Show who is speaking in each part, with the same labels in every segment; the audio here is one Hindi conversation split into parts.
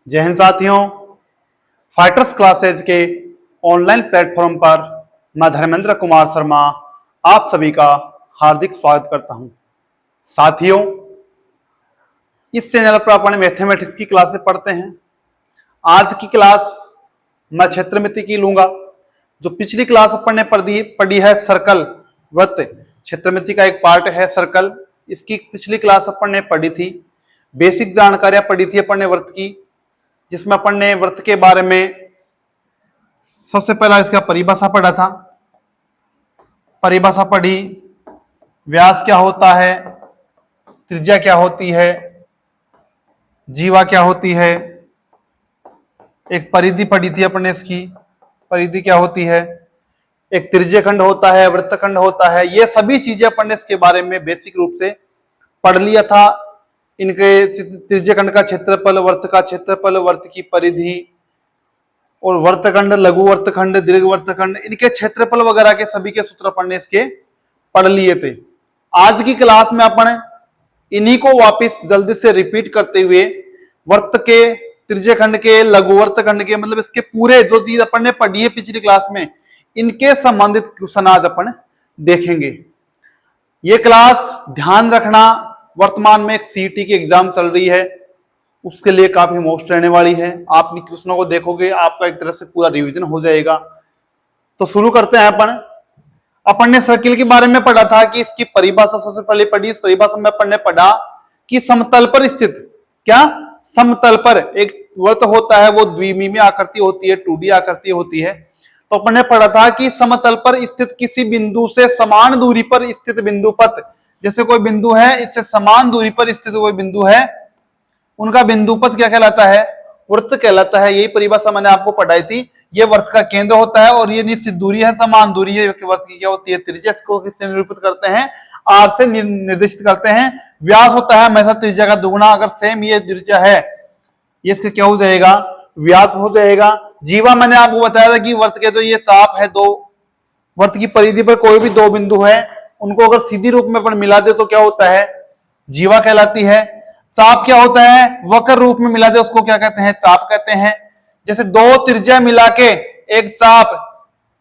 Speaker 1: जय हिंद साथियों, फाइटर्स क्लासेज के ऑनलाइन प्लेटफॉर्म पर मैं धर्मेंद्र कुमार शर्मा आप सभी का हार्दिक स्वागत करता हूं। साथियों, इस चैनल पर अपन मैथमेटिक्स की क्लासें पढ़ते हैं। आज की क्लास मैं क्षेत्रमिति की लूंगा। जो पिछली क्लास अपन ने पढ़ी है सर्कल वृत्त, क्षेत्रमिति का एक पार्ट है सर्कल। इसकी पिछली क्लास अपन ने पढ़ी थी, बेसिक जानकारियां पढ़ी थी अपन ने वृत्त की, जिसमें अपन ने वृत्त के बारे में सबसे पहला इसका परिभाषा पढ़ा था। परिभाषा पढ़ी, व्यास क्या होता है, त्रिज्या क्या होती है, जीवा क्या होती है, एक परिधि पढ़ी थी अपन ने, इसकी परिधि क्या होती है, एक त्रिज्यखंड होता है, वृत्तखंड होता है। ये सभी चीजें अपन ने इसके बारे में बेसिक रूप से पढ़ लिया था। इनके त्रिज्यखंड का क्षेत्रफल, वृत्त का क्षेत्रफल, वृत्त की परिधि और वृत्तखंड, लघु वृत्तखंड, दीर्घ वृत्तखंड, इनके क्षेत्रफल वगैरह के सभी के सूत्र अपन ने इसके पढ़ लिए थे। आज की क्लास में अपन इन्हीं को वापस जल्दी से रिपीट करते हुए वृत्त के, त्रिज्यखंड के, लघु वृत्तखंड के, मतलब इसके पूरे जो चीज अपन ने पढ़ी है पिछली क्लास में, इनके संबंधित क्वेश्चन आज अपन देखेंगे। ये क्लास ध्यान रखना, वर्तमान में एक सीईटी की एग्जाम चल रही है, उसके लिए काफी मोस्ट रहने वाली है। आप इन क्वेश्चनों को देखोगे, आपका एक तरह से पूरा रिवीजन हो जाएगा। तो शुरू करते हैं। अपन ने सर्किल के बारे में पढ़ा था कि इसकी परिभाषा सबसे पहले पढ़ी। इस परिभाषा में अपन ने पढ़ा कि समतल पर स्थित, क्या समतल पर एक वृत्त होता है, वो द्विमीमीय आकृति होती है, 2D आकृति होती है। तो अपन ने पढ़ा था कि समतल पर स्थित किसी बिंदु से समान दूरी पर स्थित बिंदु पथ, जैसे कोई बिंदु है, इससे समान दूरी पर स्थित कोई बिंदु है, उनका बिंदुपथ क्या कहलाता है, वृत्त कहलाता है। यही परिभाषा मैंने आपको पढ़ाई थी। ये वृत्त का केंद्र होता है और ये निश्चित दूरी है, समान दूरी है। वृत्त की क्या होती है, त्रिज्या। इसको किससे निरूपित करते हैं, आर से निर्दिष्ट करते हैं। व्यास होता है हमेशा त्रिज्या का दुगुना। अगर सेम ये त्रिज्या है, ये इसका क्या हो जाएगा, व्यास हो जाएगा। जीवा मैंने आपको बताया था कि वृत्त के जो ये चाप है, दो वृत्त की परिधि पर कोई भी दो बिंदु है, उनको अगर सीधी रूप में अपन मिला दे तो क्या होता है, जीवा कहलाती है। चाप क्या होता है, वक्र रूप में मिला दे उसको क्या कहते हैं, चाप कहते हैं। जैसे दो त्रिज्या मिला के एक चाप,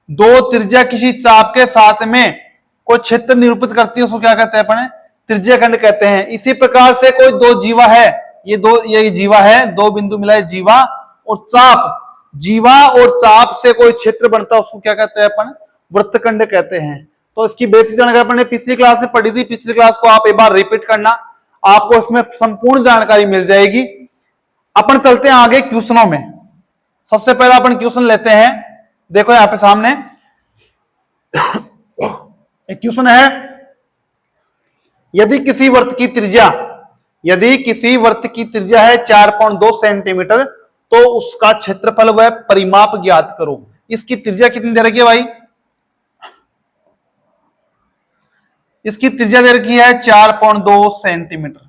Speaker 1: दो त्रिज्या किसी चाप के साथ में कोई क्षेत्र निरूपित करती है, उसको क्या कहते हैं अपन, त्रिज्याखंड कहते हैं। इसी प्रकार से कोई दो जीवा है, ये जीवा है, दो बिंदु मिला है, जीवा और चाप। जीवा और चाप से कोई क्षेत्र बनता है, उसको क्या कहते हैं अपन, वृत्तखंड कहते हैं। तो इसकी बेसिक जानकारी अपन ने पिछली क्लास में पढ़ी थी। पिछली क्लास को आप एक बार रिपीट करना, आपको इसमें संपूर्ण जानकारी मिल जाएगी। अपन चलते हैं आगे क्वेश्चनों में। सबसे पहला अपन क्वेश्चन लेते हैं। देखो यहां पे सामने एक क्वेश्चन है, यदि किसी वृत्त की त्रिज्या है 4.2 सेंटीमीटर, तो उसका क्षेत्रफल व परिमाप ज्ञात करो। इसकी त्रिज्या कितनी दे रखी है भाई, इसकी त्रिज्या दे रखी है 4.2 सेंटीमीटर।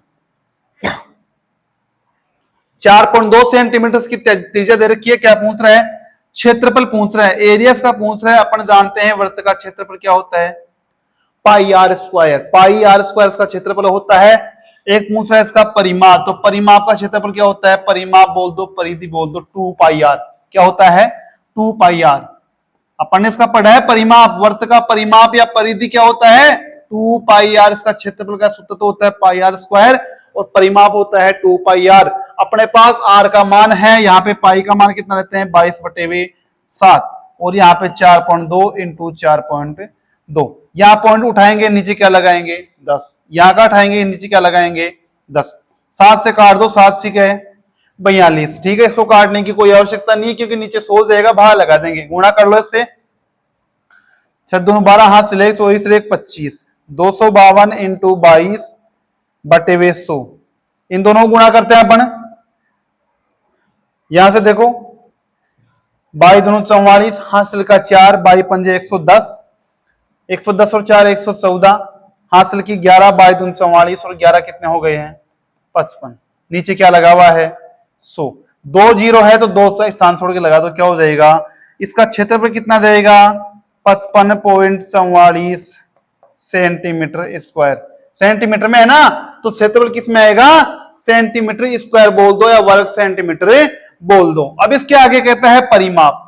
Speaker 1: 4.2 सेंटीमीटर की त्रिज्या दे रखी है। क्या पूछ रहा है, क्षेत्रफल पूछ रहा है, एरिया का पूछ रहा है। अपन जानते हैं वृत्त का क्षेत्रफल क्या होता है, pi R square. Pi R square इसका क्षेत्रफल होता है। एक पूछ रहा है इसका परिमाप, तो परिमाप का क्षेत्रफल क्या होता है, परिमाप बोल दो, परिधि बोल दो, 2 पाई आर। क्या होता है, 2 पाई आर। अपन ने इसका पढ़ा है परिमाप, वृत्त का परिमाप या परिधि क्या होता है, 2 पाई आर। इसका क्षेत्रफल का सूत्र तो होता है पाई आर स्क्वायर और परिमाप होता है 2 पाई आर। अपने पास आर का मान है, यहाँ पे पाई का मान कितना रहते हैं, 22/7, और यहाँ पे 4.2 इंटू 4.2। यहाँ पॉइंट उठाएंगे, नीचे क्या लगाएंगे, 10। यहाँ का उठाएंगे, नीचे क्या लगाएंगे, 10। 7 से काट दो, 7 सी है 42। ठीक है, इसको काटने की कोई आवश्यकता नहीं है क्योंकि नीचे 100 जाएगा, बाहर लगा देंगे, गुणा कर लो इससे। 6 12 हाथ से 24 25, 252 इंटू 22/100। इन दोनों को गुणा करते हैं अपन। यहां से देखो, 22 दूनी 44, हासिल का 4, 22 पंजे 110, 110 और 4 114, हासिल की 11, 22 दूनी 44 और 11 कितने हो गए हैं, 55। नीचे क्या लगा हुआ है, 100। 2 जीरो है तो 2 स्थान छोड़ के लगा दो, क्या हो जाएगा, इसका क्षेत्रफल कितना देगा, 55.44 सेंटीमीटर स्क्वायर। सेंटीमीटर में है ना, तो क्षेत्रफल किस में आएगा, सेंटीमीटर स्क्वायर बोल दो या वर्ग सेंटीमीटर बोल दो। अब इसके आगे कहता है परिमाप,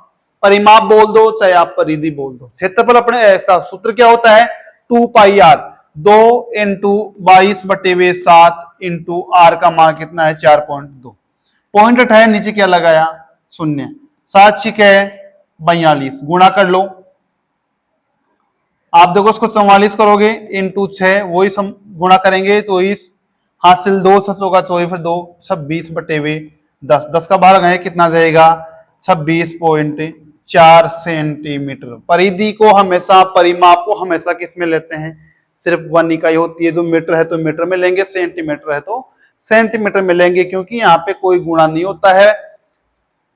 Speaker 1: परिमाप बोल दो चाहे आप परिधि बोल दो। क्षेत्रफल अपने ऐसा सूत्र क्या होता है 2πr, 2 इंटू 22/7 इंटू आर का मान कितना है 4.2। पॉइंट उठाया नीचे क्या लगाया 0, 7 6 42 गुणा कर लो। आप देखो इसको 44 करोगे इंटू 6 वही गुणा करेंगे 24 हासिल 2 7 का 24 फिर 2 26/10, 10 का बाहर गए कितना जाएगा 26.4 सेंटीमीटर। परिधि को हमेशा परिमाप को हमेशा किस में लेते हैं सिर्फ 1 इकाई होती है। जो मीटर है तो मीटर में लेंगे, सेंटीमीटर है तो सेंटीमीटर में लेंगे, क्योंकि यहाँ पे कोई गुणा नहीं होता है।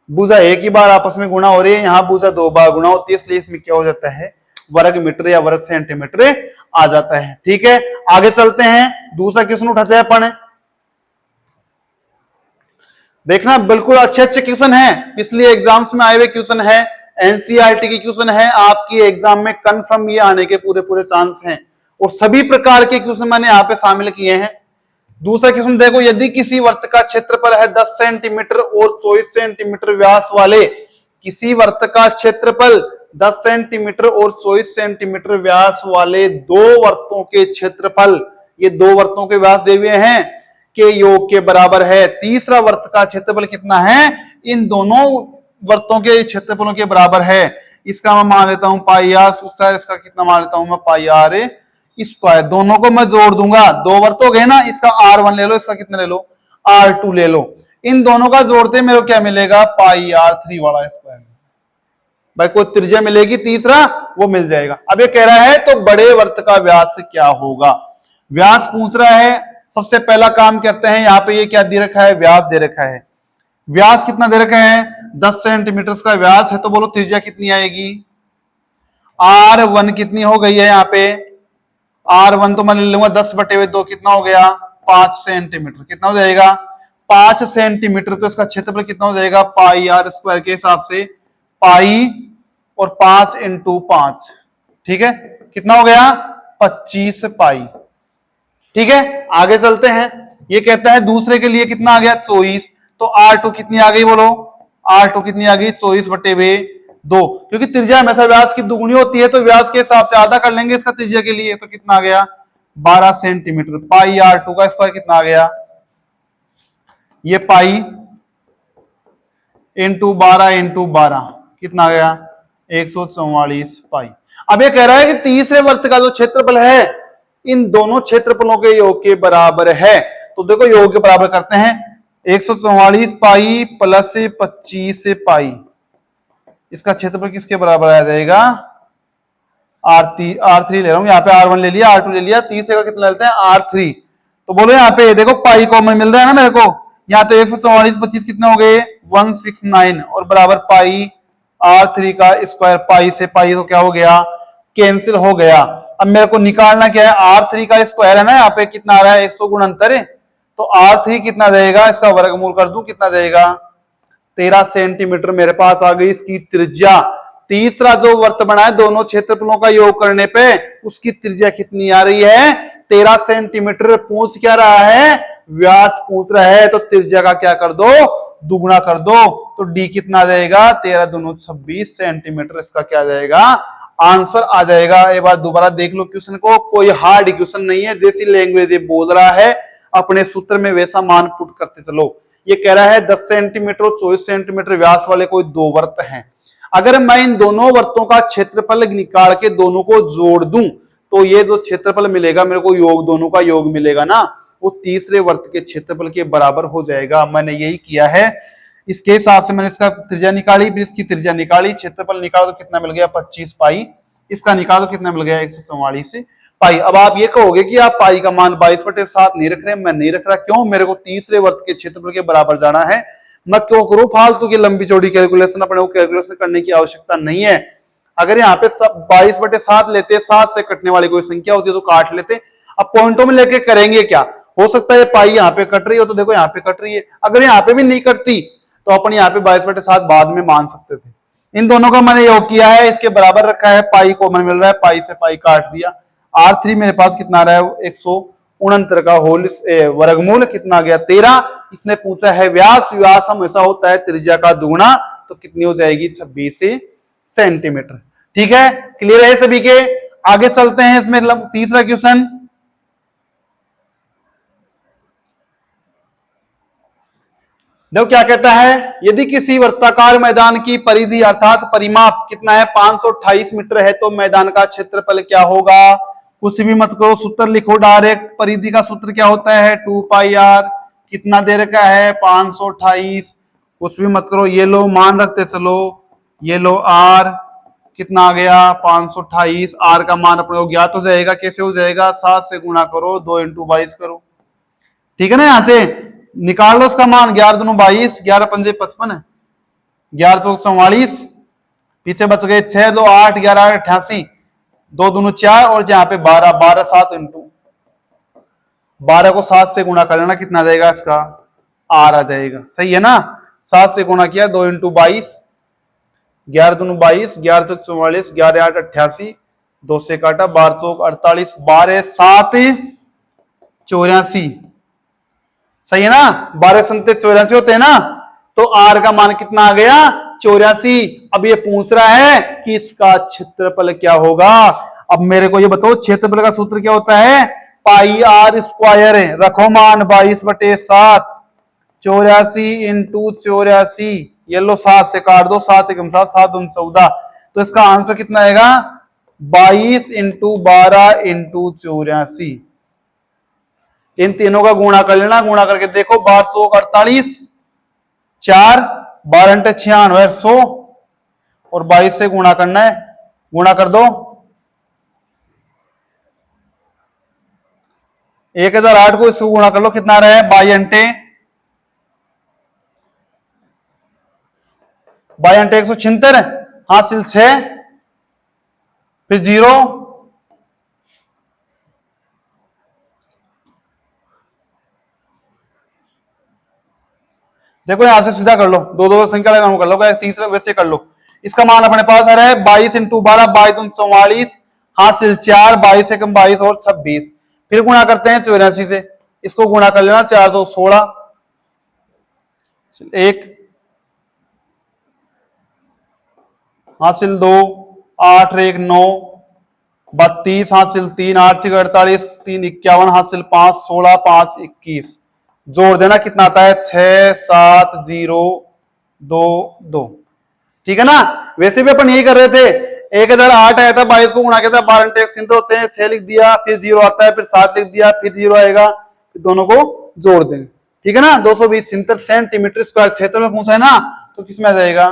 Speaker 1: भुजा एक ही बार आपस में गुणा हो रही है, यहाँ भुजा 2 बार गुणा होती है, इसलिए इसमें क्या हो जाता है वर्ग मीटर या वर्ग सेंटीमीटर आ जाता है। ठीक है, आगे चलते हैं। दूसरा क्वेश्चन उठाते हैं अपन। देखना बिल्कुल अच्छे अच्छे क्वेश्चन हैं, इसलिए एग्जाम्स में आए हुए क्वेश्चन है, एनसीईआरटी की क्वेश्चन है, आपकी एग्जाम में कंफर्म ये आने के पूरे पूरे चांस हैं और सभी प्रकार के क्वेश्चन मैंने यहाँ पे शामिल किए हैं। दूसरा क्वेश्चन देखो, यदि किसी वर्त का क्षेत्रफल है 10 सेंटीमीटर और 24 सेंटीमीटर व्यास वाले, किसी वर्त का क्षेत्रफल 10 सेंटीमीटर और 24 सेंटीमीटर व्यास वाले दो वर्तों के क्षेत्रफल, ये दो वर्तों के व्यास दिए हुए हैं, के योग के बराबर है। तीसरा वर्त का क्षेत्रफल कितना है इन दोनों वर्तों के क्षेत्रफलों के बराबर है। इसका मैं मान लेता हूं पाई आर स्क्वायर, इसका कितना मान लेता हूं मैं पाई आर स्क्वायर। दोनों को मैं जोड़ दूंगा, दो वर्त हो गए ना, इसका R1 ले लो, इसका कितना ले लो R2 ले लो। इन दोनों का जोड़ते मेरे को क्या मिलेगा पाई R3 वाला स्क्वायर। भाई कोई त्रिज्या मिलेगी तीसरा वो मिल जाएगा। अब ये कह रहा है तो बड़े वर्त का व्यास क्या होगा, व्यास पूछ रहा है। सबसे पहला काम करते हैं, यहाँ पे ये क्या दे रखा है व्यास दे रखा है। व्यास कितना दे रखा है 10 सेंटीमीटर का व्यास है, तो बोलो त्रिज्या कितनी आएगी R1 कितनी हो गई है यहाँ पे R1 तो मैं ले लूंगा 10/2 कितना हो गया 5 सेंटीमीटर। कितना हो जाएगा 5 सेंटीमीटर। तो इसका क्षेत्रफल कितना हो जाएगा पाई आर स्क्वायर के हिसाब से पाई और 5 इंटू 5, ठीक है कितना हो गया 25 पाई। ठीक है, आगे चलते हैं। ये कहता है दूसरे के लिए कितना आ गया 24, तो R2 कितनी आ गई बोलो R2 कितनी आ गई 24/2। क्योंकि त्रिज्या हमेशा व्यास की दुगुनी होती है, तो व्यास के हिसाब से आधा कर लेंगे इसका त्रिज्या के लिए। तो कितना आ गया 12 सेंटीमीटर। पाई R2 का स्क्वायर कितना आ गया ये पाई इंटू 12 कितना आ गया 144 पाई। अब ये कह रहा है कि तीसरे वर्त का जो क्षेत्रफल है इन दोनों क्षेत्रफलों के योग के बराबर है। तो देखो योग के बराबर करते हैं 144 पाई प्लस 25 पाई, इसका क्षेत्रफल किसके बराबर आ जाएगा R3 ले रहा हूं, यहाँ पे R1 ले लिया R2 ले लिया, तीसरे का कितना लेते हैं R3। तो बोलो यहाँ पे देखो पाई कॉमन मिल रहा है ना मेरे को, यहाँ तो 144 25 कितने हो गए 169 और बराबर पाई R3 का स्क्वायर। पाई से पाई तो क्या हो गया कैंसिल हो गया। अब मेरे को निकालना क्या है R3 का स्क्वायर है ना, यहाँ पे कितना आ रहा है 100 × तो R3 कितना देगा, इसका वर्गमूल कर दूं कितना देगा 13 सेंटीमीटर मेरे पास आ गई इसकी त्रिज्या। तीसरा जो वर्त बना है दोनों क्षेत्रफलों का योग करने पे उसकी त्रिज्या कितनी आ रही है 13 सेंटीमीटर। पूछ क्या रहा है व्यास पूछ रहा है, तो त्रिज्या का क्या कर दो दुगुना कर दो। तो डी कितना जाएगा 13 दूनी 26 सेंटीमीटर। इसका क्या जाएगा आंसर आ जाएगा। एक बार दोबारा देख लो क्वेश्चन को, कोई हार्ड क्वेश्चन नहीं है, जैसी लैंग्वेज ये बोल रहा है अपने सूत्र में वैसा मान पुट करते चलो। ये कह रहा है 10 सेंटीमीटर और 24 सेंटीमीटर व्यास वाले कोई दो वर्त हैं। अगर मैं इन दोनों वर्तों का क्षेत्रफल निकाल के दोनों को जोड़ दूं तो ये जो क्षेत्रफल मिलेगा मेरे को योग दोनों का योग मिलेगा ना, वो तीसरे वर्त के क्षेत्रफल के बराबर हो जाएगा। मैंने यही किया है, इसके हिसाब से मैंने इसका त्रिज्या निकाली, फिर इसकी त्रिज्या निकाली, क्षेत्रफल निकाला तो कितना मिल गया 25 पाई, इसका निकाला तो कितना मिल गया 144 पाई। अब आप ये कहोगे कि आप पाई का मान 22/7 नहीं रख रहे, मैं नहीं रख रहा। क्यों, मेरे को तीसरे वर्त के क्षेत्रफल के बराबर जाना है। मैं क्यों करूं फालतू की लंबी चौड़ी कैलकुलेशन, अपने को कैलकुलेशन करने की आवश्यकता नहीं है। अगर यहाँ पे 22/7 लेते, 7 से कटने वाली कोई संख्या होती है तो काट लेते। अब पॉइंटों में लेके करेंगे क्या, हो सकता है पाई यहाँ पे कट रही हो तो देखो यहाँ पे कट रही है, अगर यहाँ पे भी नहीं कटती तो अपन यहाँ पे 22/7 बाद में मान सकते थे। इन दोनों का मैंने योग किया है, इसके बराबर रखा है, पाई कॉमन मिल रहा है, पाई से पाई काट दिया। R3 मेरे पास कितना आ रहा है 100 69 का होल वर्गमूल कितना आ गया 13। इसने पूछा है व्यास, व्यास हमेशा होता है त्रिज्या का दुगुना, तो कितनी हो जाएगी 26 सेंटीमीटर। ठीक है, क्लियर है सभी के। आगे चलते हैं इसमें तीसरा क्वेश्चन। देखो क्या कहता है, यदि किसी वृत्ताकार मैदान की परिधि अर्थात परिमाप कितना है 528 मीटर है, तो मैदान का क्षेत्रफल क्या होगा। कुछ भी मत करो, सूत्र लिखो डायरेक्ट। परिधि का सूत्र क्या होता है 2 पाई आर, कितना दे रखा है 528। कुछ भी मत करो, ये लो मान रखते चलो, ये लो आर कितना आ गया 528। आर का मान अपने को ज्ञात हो जाएगा, कैसे हो जाएगा 7 से गुणा करो, 2 इंटू 22 करो। ठीक है ना, यहां से निकाल लो उसका मान, 11 दूनी 22, 11 पंजे 55, 11 चौक 44, पीछे बच गए 6 2 8, 11 8 88, 2 दूनी 4 और जहां पे 12, 12 7 इंटू 12 को 7 से गुणा कर लेना, कितना आ जाएगा इसका आर आ जाएगा। सही है ना, 7 से गुणा किया, 2 इंटू 22, 11 दूनी 22, 11 चौक 44, 11 8 88, 2 से काटा, 12 चौक 48, 12 7 84। सही है ना, 12 संते 84 होते हैं ना, तो आर का मान कितना आ गया 84। अब ये पूछ रहा है कि इसका क्षेत्रफल क्या होगा। अब मेरे को ये बताओ क्षेत्रफल का सूत्र क्या होता है, पाई आर स्क्वायर है, रखो मान 22/7, 84 इंटू 84, ये लो 7 से काट दो, 7 एकम 7, 7 दूनी 14, तो इसका आंसर कितना आएगा 22 इंटू 12 इंटू 84। इन तीनों का गुणा कर लेना, गुणा करके देखो 12 चौक 48, 4 12 अंटे 96 100 और 22 से गुणा करना है, गुणा कर दो 1008 को इसको गुणा कर लो, कितना रहा है 22 अंटे 176, हासिल 6, फिर 0, देखो यहां से सीधा कर लो, दो दो संख्या लगाना कर लो, तीसरा वैसे कर लो। इसका मान अपने पास आ रहा है 22 इंटू 12, 22 दूनी 44, हासिल 4, 22 एकम 22 और 26, फिर गुणा करते हैं 84 से, इसको गुणा कर लेना 416, 1 हासिल 2, 8 1 9, 32 हासिल 3, 8 6 48, 3 51 हासिल 5, 16 5 21, जोड़ देना कितना आता है 6 7 0 2 2। ठीक है ना, वैसे भी अपन यही कर रहे थे, 1008 आया था, 22 को गुणा किया था, 12 अंटे सिंध होते हैं, 6 लिख दिया, फिर 0 आता है, फिर 7 लिख दिया, फिर 0 आएगा, फिर दोनों को जोड़ देंगे। ठीक है ना, 220 सेंटीमीटर स्क्वायर क्षेत्र में पूछा है ना, तो किसमें आ जाएगा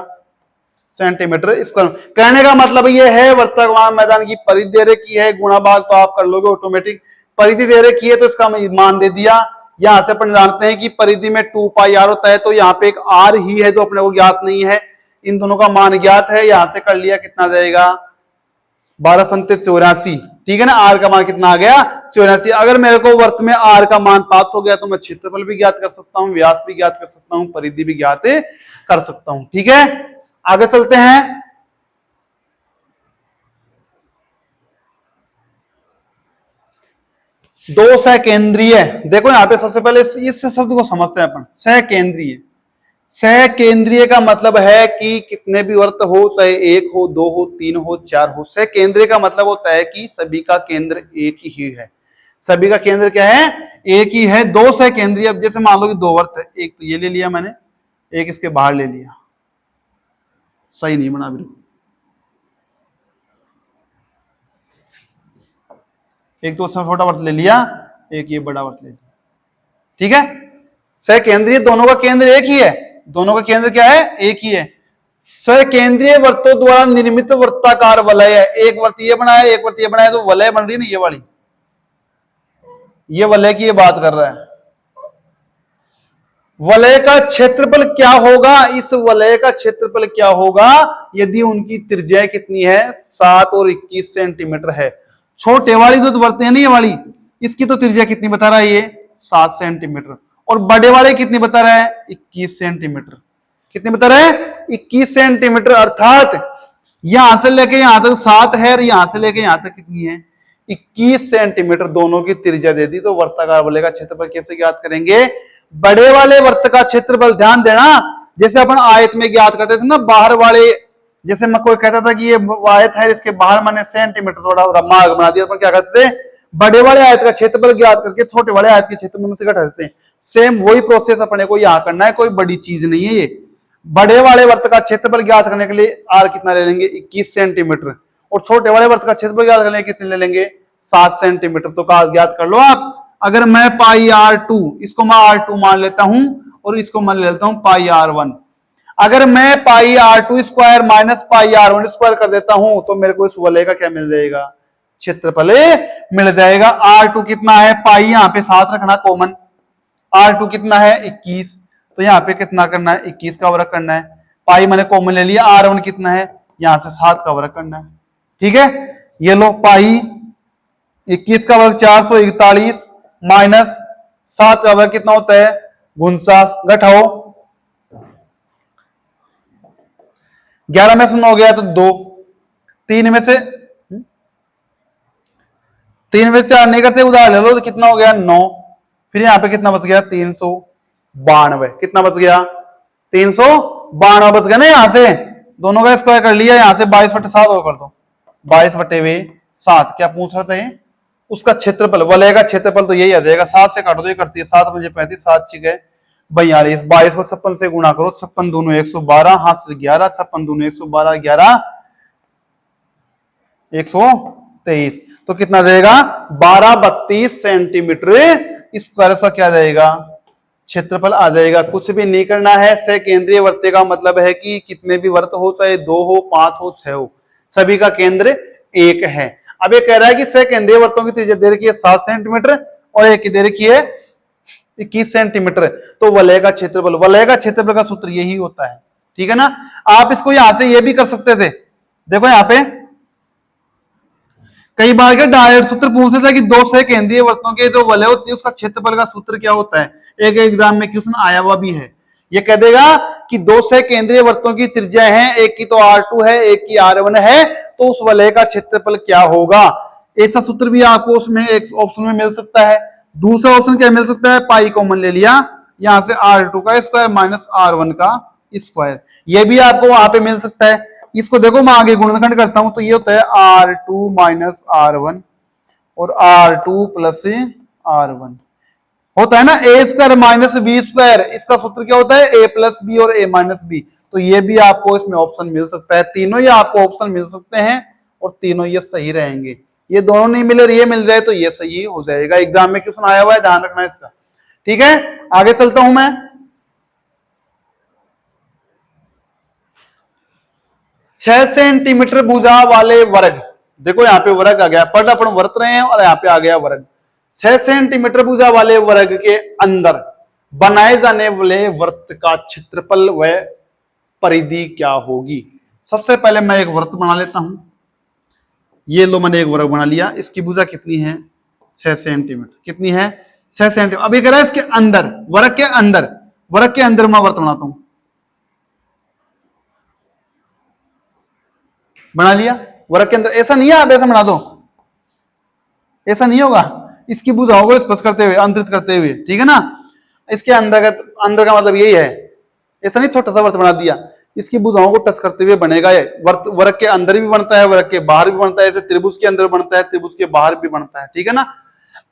Speaker 1: सेंटीमीटर स्क्वायर। कहने का मतलब ये है वर्तमान मैदान की परिधि दे रखी है, गुणा भाग तो आप कर लोगे ऑटोमेटिक, परिधि दे रखी है तो इसका मान दे दिया। यहां से अपन जानते हैं कि परिधि में 2 पाई आर होता है, तो यहाँ पे एक आर ही है जो अपने को ज्ञात नहीं है, इन दोनों का मान ज्ञात है, यहां से कर लिया, कितना जाएगा 12 संते 84। ठीक है ना, आर का मान कितना आ गया 84। अगर मेरे को वर्त में आर का मान प्राप्त हो गया तो मैं क्षेत्रफल भी ज्ञात कर सकता हूं, व्यास भी ज्ञात कर सकता हूं, परिधि भी ज्ञात कर सकता हूं। ठीक है, आगे चलते हैं। दो सहकेंद्रीय, देखो यहां पे सबसे पहले इस शब्द को समझते हैं अपन, सहकेंद्रीय। सहकेंद्रीय का मतलब है कि कितने भी वर्त हो, चाहे 1 हो 2 हो 3 हो 4 हो, सहकेंद्रीय का मतलब होता है कि सभी का केंद्र एक ही है। सभी का केंद्र क्या है, एक ही है। दो सहकेंद्रीय, अब जैसे मान लो कि दो वर्त है, एक तो ये ले लिया मैंने, एक इसके बाहर ले लिया, सही नहीं बना बिल्कुल, एक तो उसमें छोटा वर्त ले लिया, एक ये बड़ा वर्त ले लिया। ठीक है, सहकेंद्रीय दोनों का केंद्र एक ही है, दोनों का केंद्र क्या है एक ही है। सहकेंद्रीय वर्तों द्वारा निर्मित वृत्ताकार वलय है, एक वर्त ये बनाया, एक वर्त ये बनाया, तो वलय बन रही है ना ये वाली, ये वलय की ये बात कर रहा है। वलय का क्षेत्रफल क्या होगा, इस वलय का क्षेत्रफल क्या होगा यदि उनकी त्रिज्या कितनी है 7 और 21 सेंटीमीटर है। छोटे वाली जो वर्त है ना ये वाली, इसकी तो त्रिज्या कितनी बता रहा है ये 7 सेंटीमीटर, और बड़े वाले कितनी बता रहा है 21 सेंटीमीटर। कितनी बता रहा है 21 सेंटीमीटर, अर्थात यहां से लेके यहां तक 7 है और यहां से लेके यहां तक कितनी है 21 सेंटीमीटर दोनों की त्रिज्या दे दी। तो वर्ताकार वलय का क्षेत्रफल कैसे ज्ञात करेंगे? बड़े वाले वृत्त का क्षेत्रफल, ध्यान देना, जैसे अपन आयत में ज्ञात करते थे ना, बाहर वाले, जैसे मैं कोई कहता था कि ये आयत है, इसके बाहर मैंने सेंटीमीटर थोड़ा मार्ग बना दिया, अपन क्या करते थे, बड़े वाले आयत का क्षेत्रफल ज्ञात करके छोटे वाले आयत के क्षेत्रफल में से घटा देते हैं। सेम वही प्रोसेस अपने को यहां करना है, कोई बड़ी चीज नहीं है ये। बड़े वाले वृत्त का क्षेत्रफल ज्ञात करने के लिए आर कितना ले लेंगे? 21 सेंटीमीटर, और छोटे वाले वृत्त का क्षेत्रफल ज्ञात करने के लिए कितने ले लेंगे? 7 सेंटीमीटर। तो का ज्ञात कर लो आप। अगर मैं पाई R2, इसको मैं R2 मान लेता हूं और इसको मान लेता हूं पाई R1। अगर मैं पाई R2 square minus pi R1 square कर देता हूं तो मेरे को इस वलय का क्या मिल जाएगा? क्षेत्रफल मिल जाएगा। R2 कितना है? पाई यहां पे 7 रखना कॉमन। R2 कितना है? 21। तो यहाँ पे कितना करना है? 21 का वर्ग करना है। पाई मैंने कॉमन ले लिया। R1 कितना है? यहां से 7 का वर्ग करना है। ठीक है, ये लो, पाई 21 का वर्ग 441 माइनस 7 का वर्ग कितना होता है? 49। घटाओ, 11 में से 9 गया तो 2, 3 में से 8 नहीं करते, उधार ले लो तो कितना हो गया? 9। फिर यहां पे कितना बच गया? 392। कितना बच गया? 392 बच गया ना। यहां से दोनों का स्क्वायर कर लिया, यहां से 22/7 और कर दो, 22/7। क्या पूछ रहे थे? उसका क्षेत्रफल, वलय का क्षेत्रफल तो यही आ जाएगा। 7 से काटो तो ये करती है 7 मुझे 35, 7 6 42, 22 को 56 से गुणा करो, 56 दूनो 112, हाथ से 11, 56 दूनो 112, 11 123। तो कितना देगा? 1232 सेंटीमीटर स्क्वायर का क्या जाएगा? क्षेत्रफल आ जाएगा। कुछ भी नहीं करना है। सकेंद्रीय वृत्त का मतलब है कि कितने भी वृत्त हो, चाहे 2 हो, 5 हो, 6 हो, सभी का केंद्र एक है। अब ये कह रहा है कि सकेंद्रीय वृत्तों की त्रिज्या दे रखी है 7 सेंटीमीटर और एक की दे रखी है 21 सेंटीमीटर। तो वलय का क्षेत्रफल, वलय का क्षेत्रफल का सूत्र यही होता है। ठीक है ना। आप इसको यहां से ये भी कर सकते थे। देखो यहां पे कई बार के डायरेक्ट सूत्र पूछते थे कि दो सकेंद्रीय वृत्तों के जो वलय होती है उसका क्षेत्रफल का सूत्र क्या होता है। एक एग्जाम में क्वेश्चन आया हुआ भी है। ये कह देगा कि दो सकेंद्रीय वृत्तों की त्रिज्या है, एक की तो R2 है, एक की R1 है, तो उस वलय का क्षेत्रफल क्या होगा। ऐसा सूत्र भी आपको उसमें एक ऑप्शन में मिल सकता है। दूसरा ऑप्शन क्या मिल सकता है? पाई कॉमन ले लिया, यहां से R2 का स्क्वायर माइनस R1 का स्क्वायर, ये भी आपको वहां पे मिल सकता है। इसको देखो मैं आगे गुणनखंड करता हूं तो ये होता है R2 माइनस R1 और R2 प्लस R1 होता है ना। ए स्क्वायर माइनस बी स्क्वायर, इसका सूत्र क्या होता है? ए प्लस बी और ए माइनस बी। तो ये भी आपको इसमें ऑप्शन मिल सकता है। तीनों ही आपको ऑप्शन मिल सकते हैं और तीनों ये सही रहेंगे। ये दोनों नहीं मिले, ये मिल जाए तो ये सही हो जाएगा। एग्जाम में क्वेश्चन आया हुआ है, ध्यान रखना इसका। ठीक है, आगे चलता हूं मैं। 6 सेंटीमीटर भुजा वाले वर्ग, देखो यहाँ पे वर्ग आ गया, पढ़ अपन वर्त रहे हैं और यहाँ पे आ गया वर्ग। 6 सेंटीमीटर भुजा वाले वर्ग के अंदर बनाए जाने वाले वृत्त का क्षेत्रफल व परिधि क्या होगी। सबसे पहले मैं एक वृत्त बना लेता हूं। ये लो, मैंने एक वर्ग बना लिया। इसकी भुजा कितनी है? 6 सेंटीमीटर। कितनी है? 6 सेंटीमीटर। अब ये कह रहा है इसके अंदर, वर्ग के अंदर, वर्ग के अंदर मैं वृत्त बनाता हूं। बना लिया वर्ग के अंदर। ऐसा नहीं है आप ऐसा बना दो, ऐसा नहीं होगा। इसकी भुजाओं को स्पर्श करते हुए, अंतरित करते हुए, ठीक है ना। इसके अंदर का मतलब यही है। ऐसा नहीं छोटा सा वर्त बना दिया, इसकी भुजाओं को टच करते हुए बनेगा ये वर्त। वर्ग के अंदर भी बनता है, वर्ग के बाहर भी बनता है। ऐसे त्रिभुज के अंदर बनता है, त्रिभुज के बाहर भी बनता है। ठीक है ना।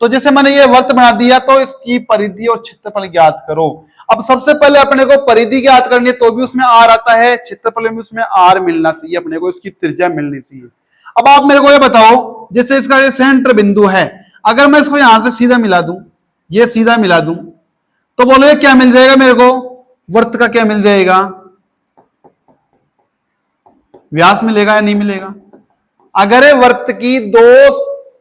Speaker 1: तो जैसे मैंने ये वर्त बना दिया तो इसकी परिधि और क्षेत्रफल ज्ञात करो। अब सबसे पहले अपने को परिधि ज्ञात करनी है, तो भी उसमें आर आता है, क्षेत्रफल में उसमें आर मिलना चाहिए अपने को, इसकी त्रिज्या मिलनी चाहिए। अब आप मेरे को ये बताओ, जैसे इसका ये सेंटर बिंदु है, अगर मैं इसको यहां से सीधा मिला दूं, ये सीधा मिला दूं, तो बोलो ये क्या मिल जाएगा मेरे को? वर्त का क्या मिल जाएगा? व्यास मिलेगा या नहीं मिलेगा? अगर वर्त की दो